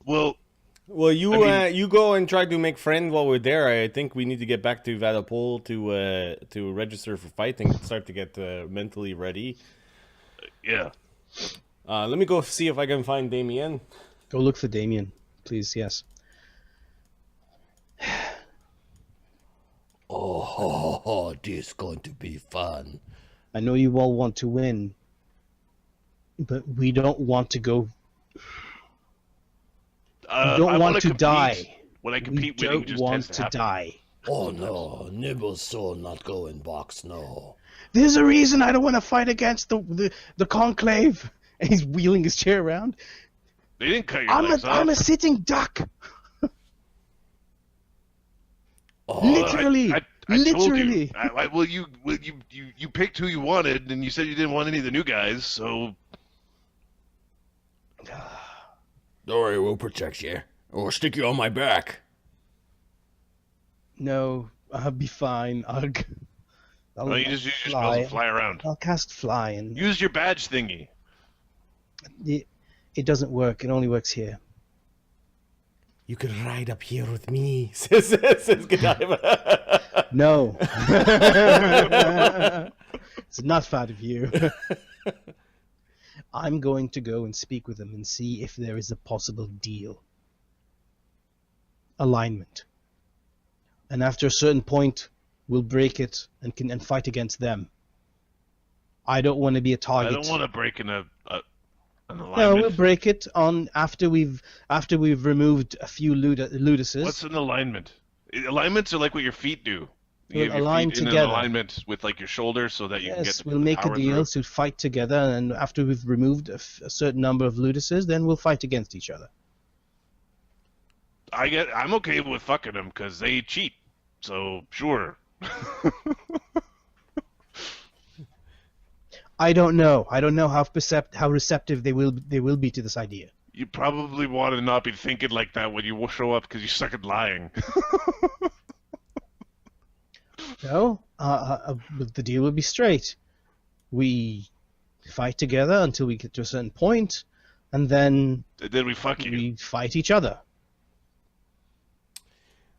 Well, you go and try to make friends while we're there. I think we need to get back to Vaddapol to register for fighting, start to get mentally ready. Yeah. Let me go see if I can find Damian. Go look for Damian, please. Yes. Oh, this is going to be fun. I know you all want to win, but we don't want to go. We don't want to die. When I compete, we winning don't just want tends to happen. die. Oh no, Nibble's soul not go in box, no. There's a reason I don't want to fight against the Conclave. And he's wheeling his chair around. They didn't cut your legs off. I'm a sitting duck. Oh, Literally. I Literally. told you. You picked who you wanted, and you said you didn't want any of the new guys. So don't worry, we'll protect you. Or stick you on my back. No, I'll be fine. I'll you just use your spells and fly around. I'll cast fly and Use your badge thingy. it doesn't work. It only works here. You could ride up here with me, says Godiva. No. It's not fat of you. I'm going to go and speak with them and see if there is a possible deal. Alignment. And after a certain point, we'll break it and fight against them. I don't want to be a target. I don't want to break an alignment. No, we'll break it on after we've removed a few ludices. What's an alignment? Alignments are like what your feet do. You We'll have your align feet in together. an alignment with like your shoulders so that you can get Yes, the we'll make a power deal through. to fight together, and after we've removed a certain number of ludices, then we'll fight against each other. I'm okay with fucking them because they cheat. So sure. I don't know. I don't know how receptive they will be to this idea. You probably want to not be thinking like that when you show up because you suck at lying. No, the deal will be straight. We fight together until we get to a certain point, and then Then we fuck you. we fight each other.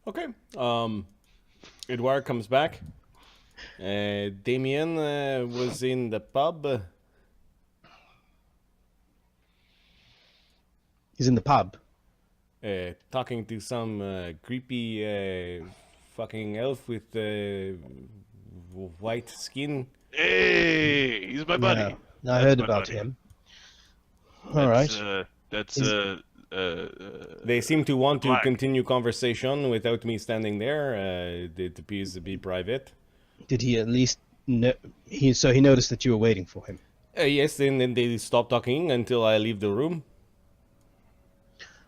Okay. Edouard comes back. Damian was in the pub. He's in the pub. Talking to some creepy fucking elf with white skin. Hey, he's my buddy. No, I heard my about buddy. him. All right. They seem to want to Black. continue conversation without me standing there. It appears to be private. Did he at least know? He noticed that you were waiting for him. Yes, and then they stop talking until I leave the room.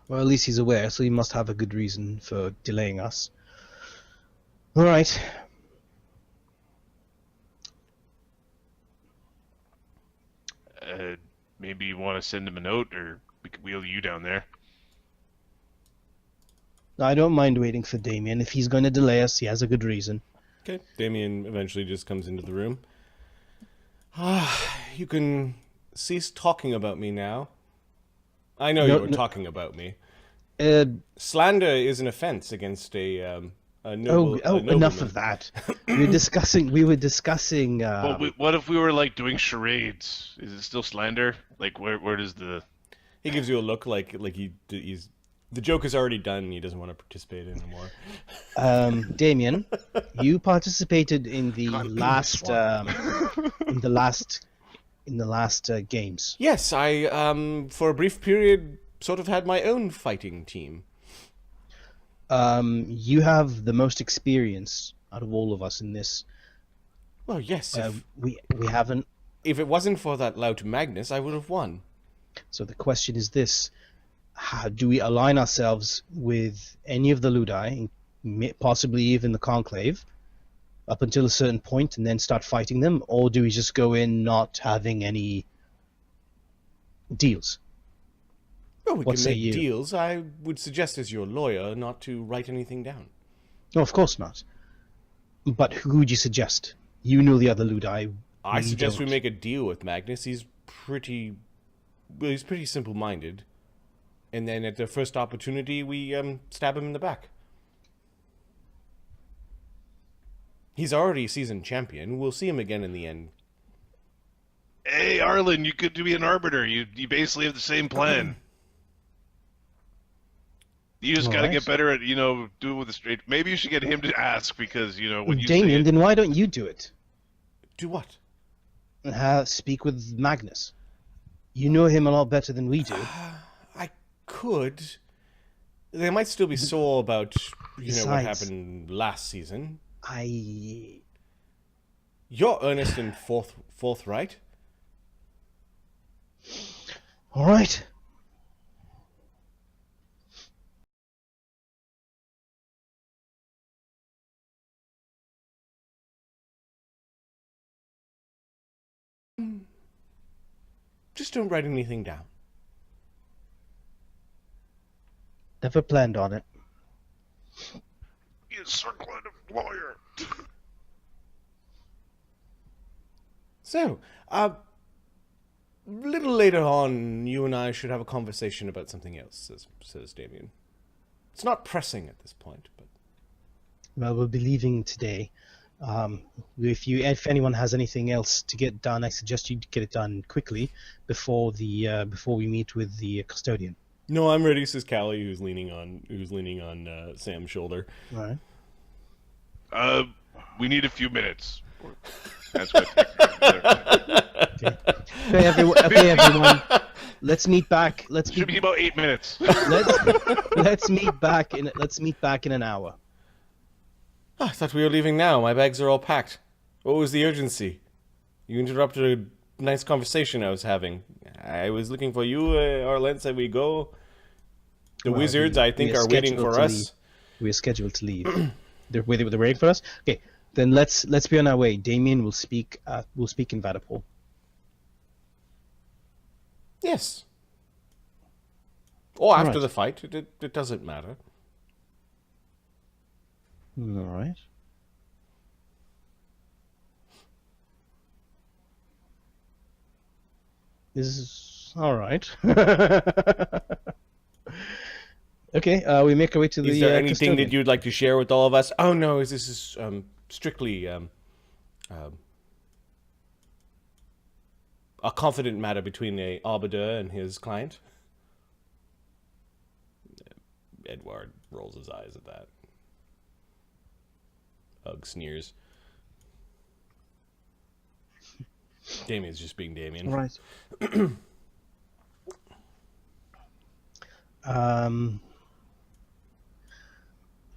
Well, at least he's aware, so he must have a good reason for delaying us. All right. Maybe you want to send him a note, or we could wheel you down there. I don't mind waiting for Damian. If he's going to delay us, he has a good reason. Okay, Damian eventually just comes into the room. You can cease talking about me now. I know you were talking about me. Slander is an offense against a noble. Enough of that. We were discussing. Well, what if we were like doing charades? Is it still slander? Like, where does the? He gives you a look like he's the joke is already done. And he doesn't want to participate anymore. Damian, you participated in the last games. Yes, I for a brief period sort of had my own fighting team. You have the most experience out of all of us in this. Well, yes. We haven't. If it wasn't for that lout Magnus, I would have won. So the question is this: do we align ourselves with any of the Ludi, possibly even the Conclave, up until a certain point and then start fighting them, or do we just go in not having any deals? Well, we What can say make you? deals. I would suggest as your lawyer not to write anything down. No, of course not. But who would you suggest? You know the other Ludi. I suggest we don't. make a deal with Magnus. He's pretty simple-minded. And then at the first opportunity, we stab him in the back. He's already seasoned champion. We'll see him again in the end. Hey, Arlen, you could be an arbiter. You basically have the same plan. You just got to get better at, do it with a straight... Maybe you should get him to ask because, when you Damian, say it... then why don't you do it? Do what? Speak with Magnus. You know him a lot better than we do. I could. They might still be sore about, what Besides, happened last season. I... You're earnest and forthright. All right. Just don't write anything down. Never planned on it. You circlet of lawyer. So, a little later on, you and I should have a conversation about something else, says Damian. It's not pressing at this point, but... Well, we'll be leaving today. If anyone has anything else to get done, I suggest you get it done quickly before we meet with the custodian. No, I'm ready, says Callie, who's leaning on Sam's shoulder. All right. We need a few minutes. That's what. Okay. Okay, everyone. Let's meet back. Should be about 8 minutes. Let's meet back in an hour. Oh, I thought we were leaving now. My bags are all packed. What was the urgency? You interrupted a nice conversation I was having. I was looking for you, Arlen, said we go. The wizards, I think, are waiting for us. We are scheduled to leave. They're waiting for us? Okay, then let's be on our way. Damian will speak in Vaddapol. Yes. Or after right. the fight. It doesn't matter. All right. This is all right. Okay, we make our way to the. Is there anything custodian. that you'd like to share with all of us? Oh no, this is strictly a confident matter between a arbiter and his client. Edward rolls his eyes at that. Ugg sneers. Damian's just being Damian. Right.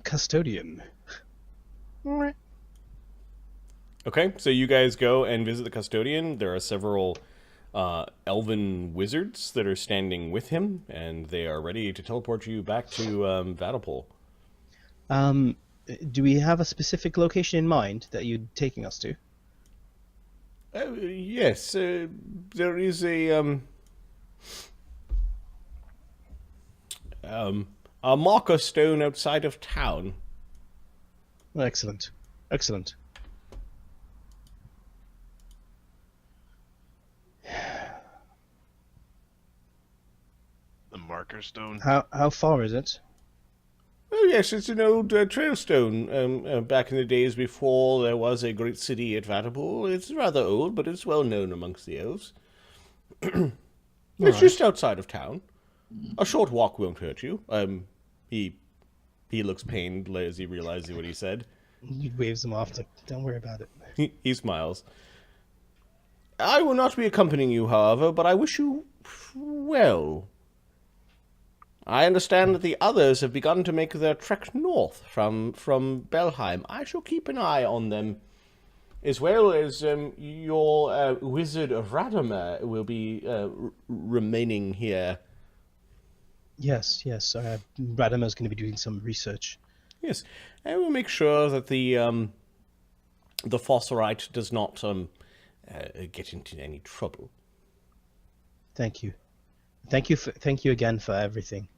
Custodian. Okay, so you guys go and visit the custodian. There are several elven wizards that are standing with him, and they are ready to teleport you back to Vaddapol. Do we have a specific location in mind that you're taking us to? Yes, there is a marker stone outside of town. Excellent. Excellent. The marker stone. How far is it? Oh yes, it's an old trail stone. Back in the days before there was a great city at Vaddapol. It's rather old, but it's well known amongst the elves. It's just outside of town. A short walk won't hurt you. He looks pained as he realizes what he said. He waves him off. Like, don't worry about it. He smiles. I will not be accompanying you, however, but I wish you well. I understand that the others have begun to make their trek north from Belheim. I shall keep an eye on them, as well as your wizard Radamir will be remaining here. Yes, yes. Radamer's going to be doing some research. Yes, and we'll make sure that the Fossilite does not get into any trouble. Thank you. Thank you again for everything.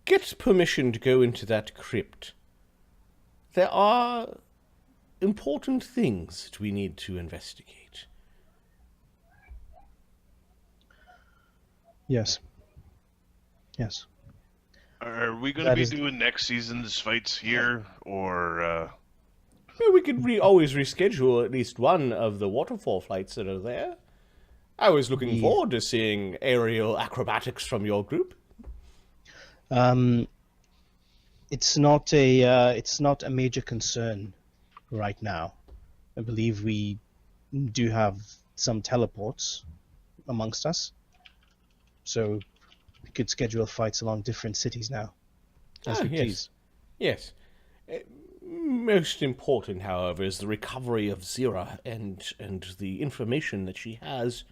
Get permission to go into that crypt. There are important things that we need to investigate. Yes. Yes. Are we going to That be is- doing next season's fights here, or Well, we could always reschedule at least one of the waterfall flights that are there. I was looking forward to seeing aerial acrobatics from your group. It's not a major concern right now. I believe we do have some teleports amongst us, so we could schedule fights along different cities now, as we yes. please. Yes. Most important, however, is the recovery of Zira and the information that she has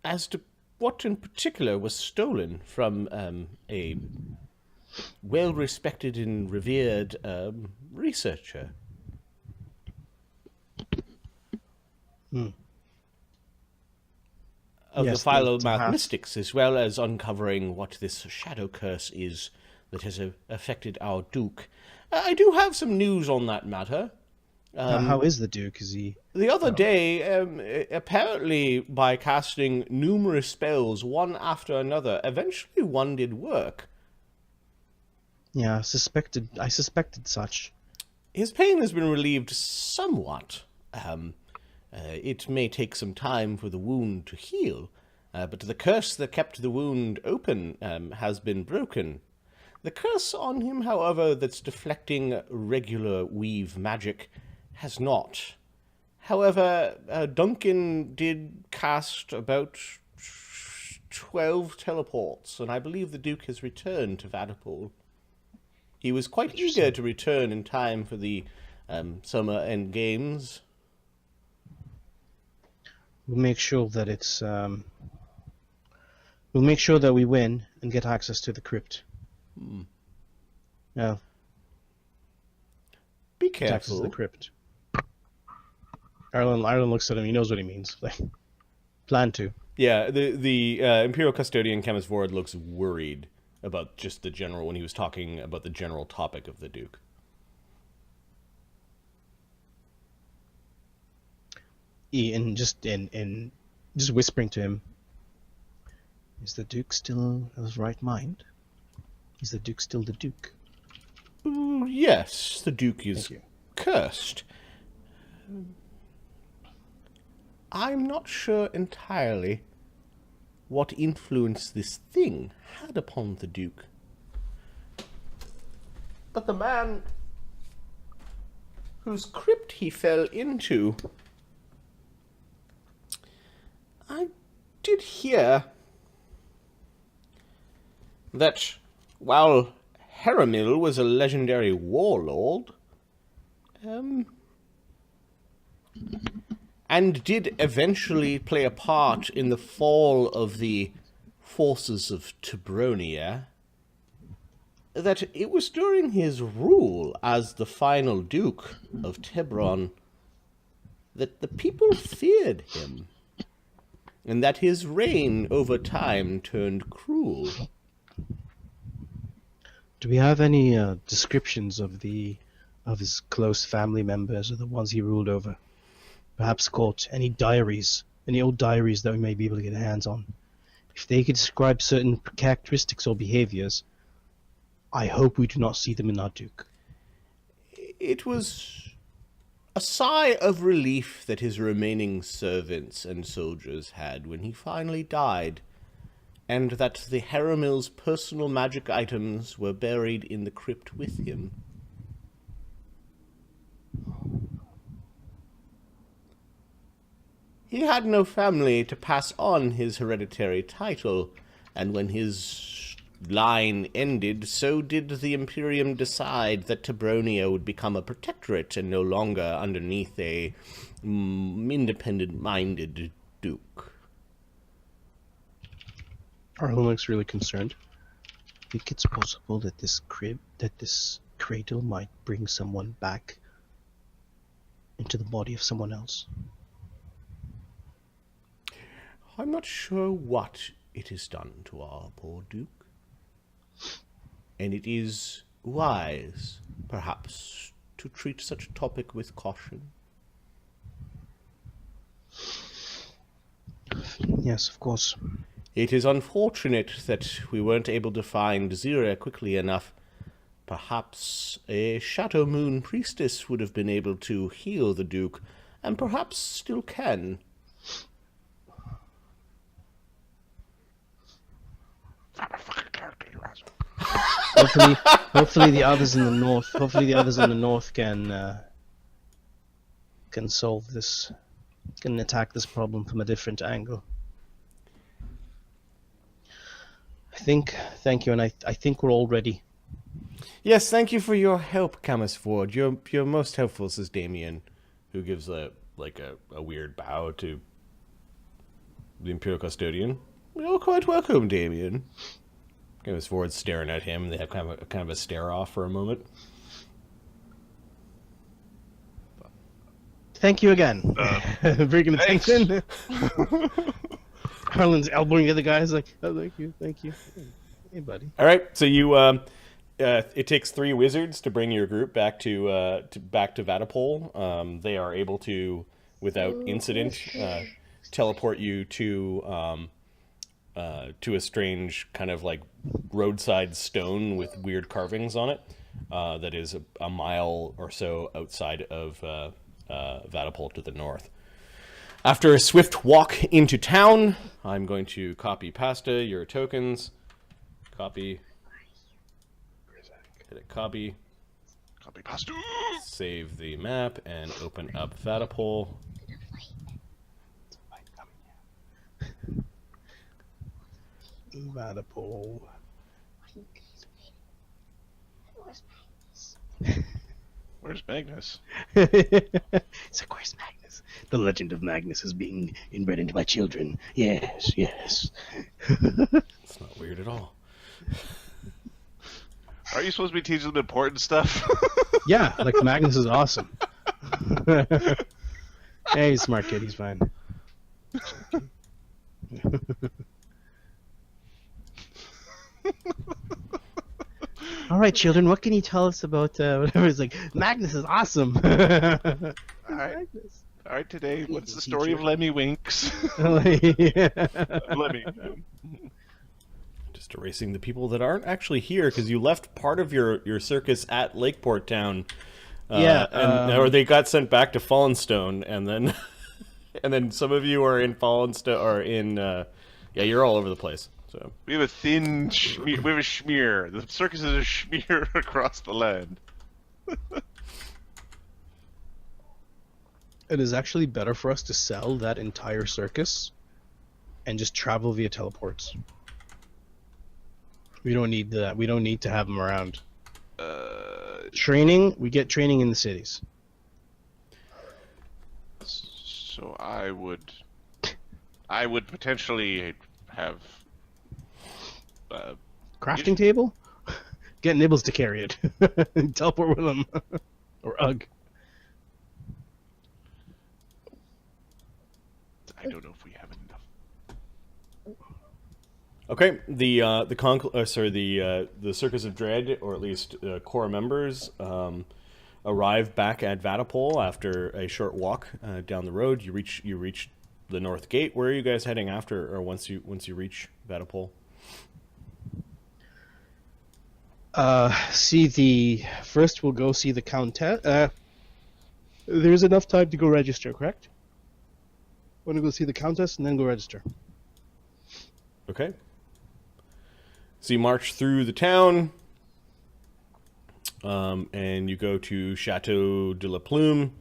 as to what in particular was stolen from a well-respected and revered researcher. Of Yes, the Philomath to have- mystics, as well as uncovering what this shadow curse is that has affected our Duke. I do have some news on that matter. How is the Duke? Is he? The other day, apparently by casting numerous spells, one after another, eventually one did work. Yeah, I suspected such. His pain has been relieved somewhat. It may take some time for the wound to heal, but the curse that kept the wound open has been broken. The curse on him, however, that's deflecting regular weave magic has not. However, Duncan did cast about 12 teleports, and I believe the Duke has returned to Vaddapol. He was quite eager to return in time for the summer end games. We'll make sure that it's. We'll make sure that we win and get access to the crypt. Yeah, Be access to careful. the crypt. Arlen looks at him. He knows what he means. Like, plan to. Yeah, the Imperial Custodian Chemist Vord looks worried about just the general when he was talking about the general topic of the Duke. And just whispering to him. Is the Duke still of his right mind? Is the Duke still the Duke? Ooh, yes, the Duke is Thank you. cursed. I'm not sure entirely what influence this thing had upon the Duke. But the man whose crypt he fell into, I did hear that while Haramil was a legendary warlord, and did eventually play a part in the fall of the forces of Tebronia, that it was during his rule as the final Duke of Tebron that the people feared him, and that his reign over time turned cruel. Do we have any descriptions of his close family members or the ones he ruled over? Perhaps court, any diaries, any old diaries that we may be able to get our hands on. If they could describe certain characteristics or behaviors, I hope we do not see them in our Duke. It was a sigh of relief that his remaining servants and soldiers had when he finally died, and that the Haramil's personal magic items were buried in the crypt with him. He had no family to pass on his hereditary title, and when his line ended, so did the Imperium decide that Tebronia would become a protectorate and no longer underneath a independent-minded duke. Arlen looks really concerned. I think it's possible that this cradle might bring someone back into the body of someone else. I'm not sure what it has done to our poor Duke. And it is wise, perhaps, to treat such a topic with caution. Yes, of course. It is unfortunate that we weren't able to find Zira quickly enough. Perhaps a Shadow Moon priestess would have been able to heal the Duke, and perhaps still can. Hopefully the others in the north. Hopefully the others in the north can solve this. Can attack this problem from a different angle. Thank you, and I think we're all ready. Yes, thank you for your help, Camus Ford. You're most helpful, says Damian, who gives a weird bow to the Imperial Custodian. You're quite welcome, Damian. Camus Ford's staring at him. They have kind of a stare off for a moment. Thank you again. Bringing attention. Arlen's elbowing the other guys like, oh, thank you. Hey, buddy. All right, so you it takes 3 wizards to bring your group back to Vaddapol. They are able to, without incident, teleport you to a strange kind of like roadside stone with weird carvings on it. That is a mile or so outside of Vaddapol to the north. After a swift walk into town, I'm going to copy pasta your tokens. Copy. Hit it, copy. Copy pasta. Save the map and open up Vaddapol. Vaddapol. Where's Magnus? So where's Magnus? The legend of Magnus is being inbred into my children. Yes. It's not weird at all. Are you supposed to be teaching them important stuff? Yeah, like Magnus is awesome. Hey, he's a smart kid. He's fine. All right, children, what can you tell us about whatever? It's like, Magnus is awesome. All right. Magnus. All right, today, what's the story of Lemmy Winks? Yeah. Lemmy. Just erasing the people that aren't actually here because you left part of your circus at Lakeport Town. Or they got sent back to Fallenstone, and then and then some of you are in Fallenstone or in you're all over the place. So We have a thin we have a schmear. The circus is a schmear across the land. It is actually better for us to sell that entire circus and just travel via teleports. We don't need that. We don't need to have them around. Training, we get training in the cities. So I would potentially have Crafting table? Get Nibbles to carry it. Teleport with them. Or Ugg. I don't know if we have enough. okay, the Circus of Dread, or at least core members, arrive back at Vaddapol after a short walk down the road. You reach the north gate. Where are you guys heading after, or once you reach Vaddapol? First we'll go see the Countess. There's enough time to go register, correct? Want to go see the Countess and then go register. Okay. So you march through the town, and you go to Chateau de la Plume.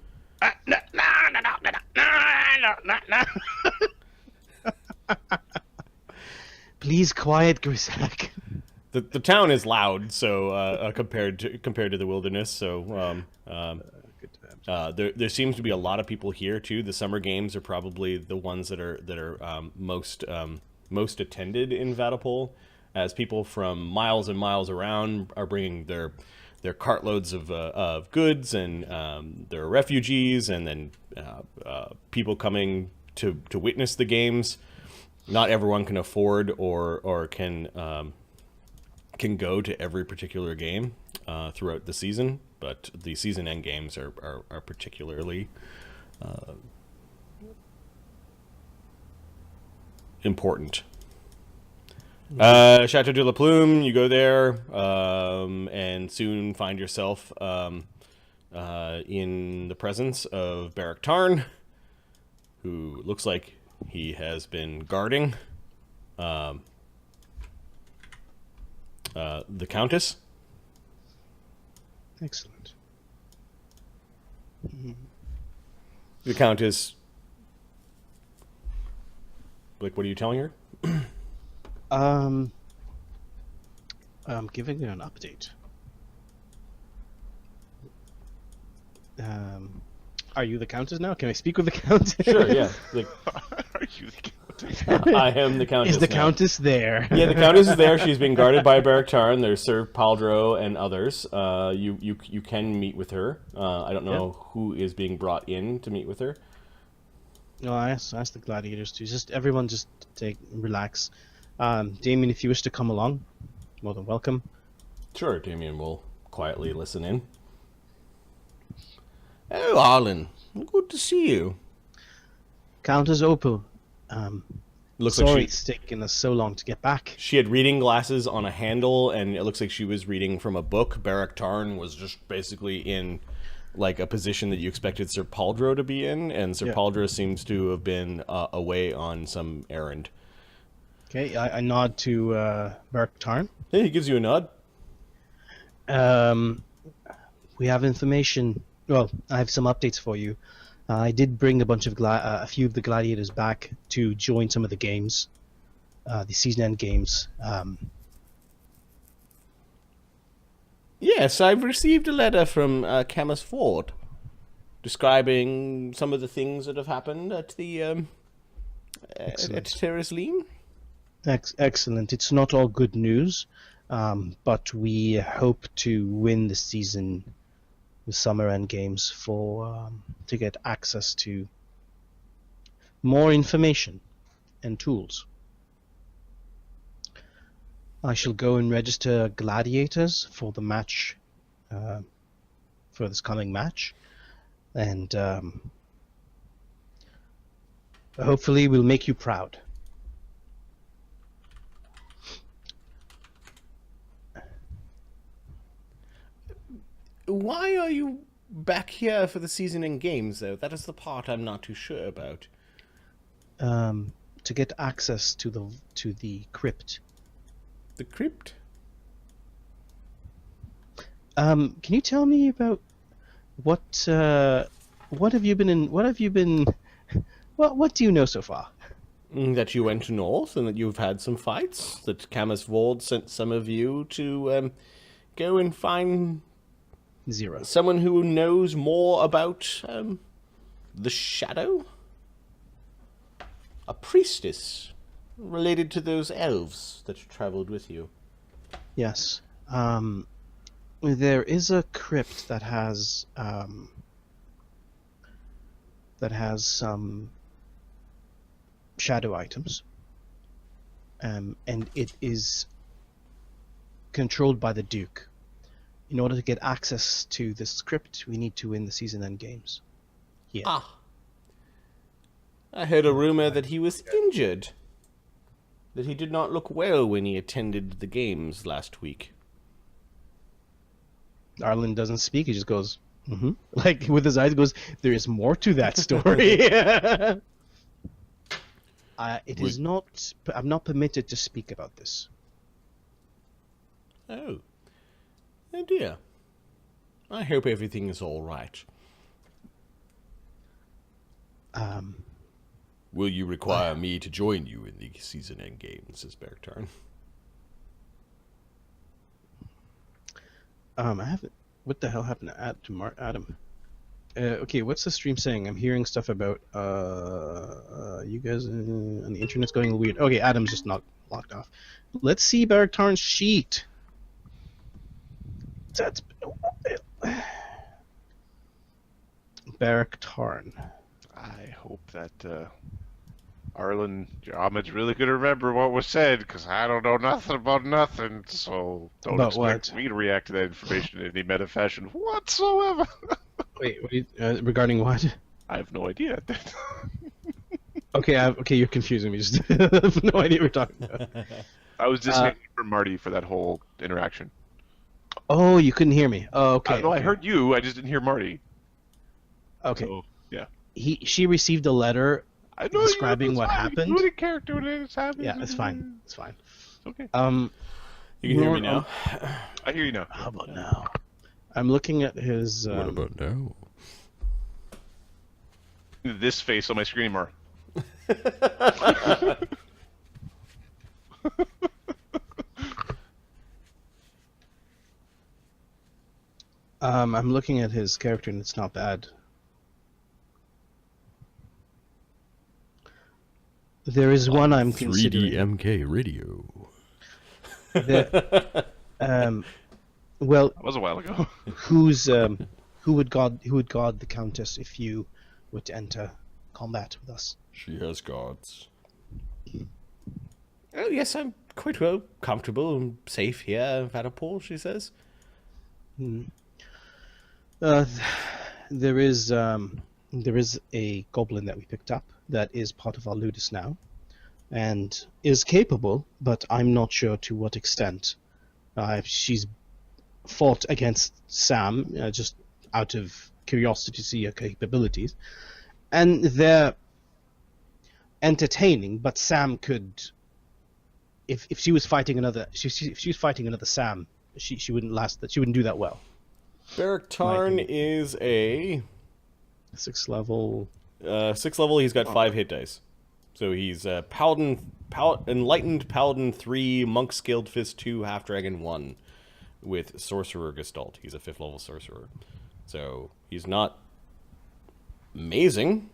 Please quiet, Grisak. The town is loud, so compared to the wilderness. So there seems to be a lot of people here too. The summer games are probably the ones that are most most attended in Vaddapol, as people from miles and miles around are bringing their cartloads of goods, and there are refugees, and then people coming to witness the games. Not everyone can afford or can go to every particular game throughout the season, but the season end games are particularly important. Chateau de la Plume, you go there and soon find yourself in the presence of Barrack Tarn, who looks like he has been guarding the Countess. Excellent. The Countess, like, what are you telling her? I'm giving her an update. Are you the Countess now? Can I speak with the Countess? Sure, yeah. Like, Are you the Countess? I am the Countess. Is the now. Countess there? Yeah, the Countess is there. She's being guarded by Barrack Tarn. There's Sir Paldro and others. You can meet with her. I don't know who is being brought in to meet with her. No, I asked the gladiators to everyone just relax. Damian, if you wish to come along, more than welcome. Sure, Damian will quietly listen in. Oh, Arlen, good to see you. Countess Opal. Looks Sorry like it's taken us so long to get back. she had reading glasses on a handle, and it looks like she was reading from a book. Barrack Tarn was just basically in like a position that you expected Sir Paldro to be in, and Sir Paldro seems to have been away on some errand. Okay, I nod to Barrack Tarn. Hey, he gives you a nod. We have information. Well, I have some updates for you. I did bring a few of the gladiators back to join some of the games, the season end games. Yes, I've received a letter from Camus Ford describing some of the things that have happened at the at Terraslene. Excellent. It's not all good news, but we hope to win the season, the summer end games, to get access to more information and tools. I shall go and register gladiators for the match, for this coming match, and hopefully we'll make you proud. Why are you back here for the season in games, though? That is the part I'm not too sure about. To get access to the crypt. The Crypt? Can you tell me about what have you been what do you know so far? That you went north and that you've had some fights. That Camus Ford sent some of you to go and find Zero. someone who knows more about the shadow? A priestess related to those elves that traveled with you. Yes. There is a crypt that has some shadow items, and it is controlled by the Duke. In order to get access to this crypt, we need to win the season end games. Yeah. Ah. I heard a rumor that he was injured. That he did not look well when he attended the games last week. Arlen doesn't speak. He just goes, mm-hmm. Like with his eyes, goes, there is more to that story. Is not. I'm not permitted to speak about this. Oh. Oh dear. I hope everything is all right. Will you require me to join you in the season end games, says Barrack I haven't. What the hell happened to Adam? Okay, what's the stream saying? I'm hearing stuff about you guys on the internet's going weird. Okay, Adam's just not locked off. Let's see Barak Tarn's sheet. That's Barak Tarn. I hope that Arlen Ahmed's really going to remember what was said, because I don't know nothing about nothing, so don't About expect what? me to react to that information in any meta fashion whatsoever. Wait, what are you, regarding what? I have no idea. Okay, okay, you're confusing me. Just I have no idea what we're talking about. I was just hanging for Marty for that whole interaction. Oh, you couldn't hear me. Oh, okay. No, I okay. heard you, I just didn't hear Marty. Okay. So, yeah. She received a letter I know describing what happened. You the character when it's happening. Yeah, it's fine. It's fine. It's okay. You can hear me now. I hear you now. How about now? I'm looking at his. What about now? This face on my screen more. I'm looking at his character and it's not bad. There is one I'm 3D considering. MK radio. Well, That was a while ago. who would guard the Countess if you were to enter combat with us? She has gods. Oh yes, I'm quite well comfortable and safe here, Vaddapol, she says. There is a goblin that we picked up that is part of our ludus now, and is capable, but I'm not sure to what extent. She's fought against Sam just out of curiosity to see her capabilities, and they're entertaining. But Sam could, if she was fighting another, if she was fighting another Sam, she wouldn't last. That she wouldn't do that well. Barak Tarn is a 6th level. 6th level. He's got 5 hit dice, so he's Enlightened Paladin 3, Monk's Guild Fist 2, Half Dragon 1, with Sorcerer Gestalt. He's a 5th level sorcerer, so he's not amazing,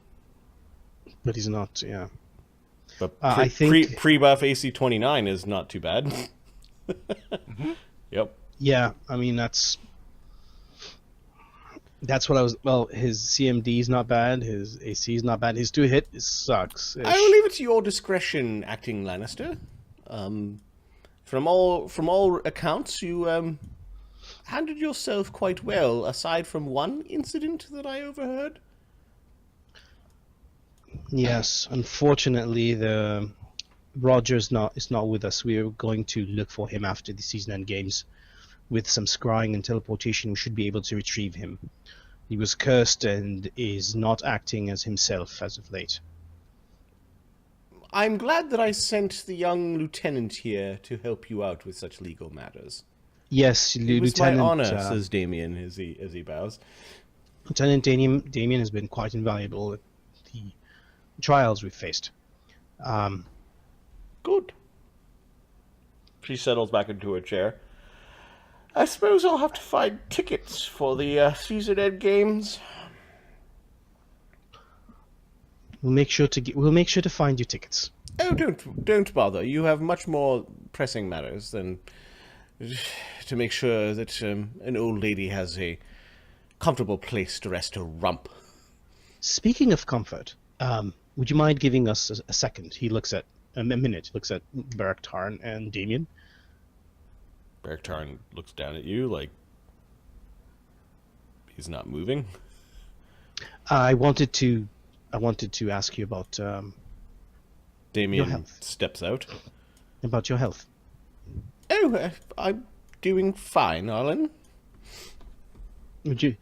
But he's not, yeah. but I think pre-buff AC 29 is not too bad. Yep. Yeah, I mean that's what I was. Well, his CMD is not bad. His AC is not bad. His 2-hit sucks. I will leave it to your discretion, acting Lannister. From all accounts, you handled yourself quite well, aside from one incident that I overheard. Yes, unfortunately, the Roger's is not with us. We are going to look for him after the season end games. With some scrying and teleportation, we should be able to retrieve him. He was cursed and is not acting as himself as of late. I'm glad that I sent the young lieutenant here to help you out with such legal matters. Yes, It was Lieutenant. my honor, says Damian as he bows. Lieutenant Damian has been quite invaluable at the trials we've faced. Good. She settles back into her chair. I suppose I'll have to find tickets for the season end games. We'll make sure to find you tickets. Oh, don't bother. You have much more pressing matters than to make sure that an old lady has a comfortable place to rest her rump. Speaking of comfort, would you mind giving us a second? He looks at a minute. Looks at Barak Tarn and Damian. Barak Tarn looks down at you like he's not moving. I wanted to ask you about Damian your health. steps out. About your health. Oh, I'm doing fine, Arlen. Would you?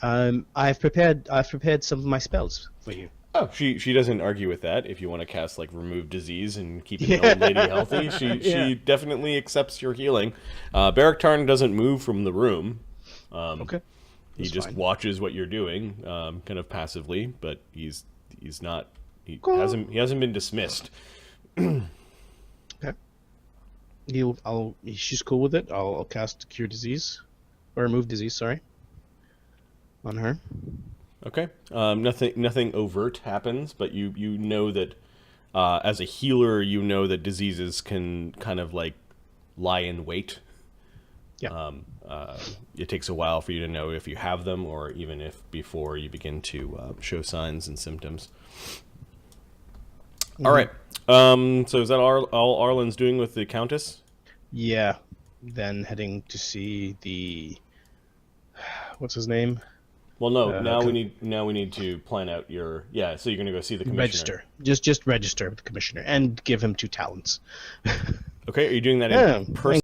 I've prepared some of my spells for you. Oh, she doesn't argue with that. If you want to cast like remove disease and keep an old lady healthy, she definitely accepts your healing. Barak Tarn doesn't move from the room. Okay. He That's just fine. watches what you're doing, kind of passively, but he hasn't been dismissed. Okay. She's cool with it. I'll cast Cure Disease, or Remove Disease. Sorry. on her. Okay. Nothing overt happens, but you know that as a healer, you know that diseases can kind of like lie in wait. Yeah. It takes a while for you to know if you have them, or even if before you begin to show signs and symptoms. All right. So is that all Arlen's doing with the Countess? Yeah. Then heading to see the what's his name? Well, no. Now we need to plan out your So you're gonna go see the commissioner. Register. Just register with the commissioner and give him 2 talents. Okay. Are you doing that Yeah, in person?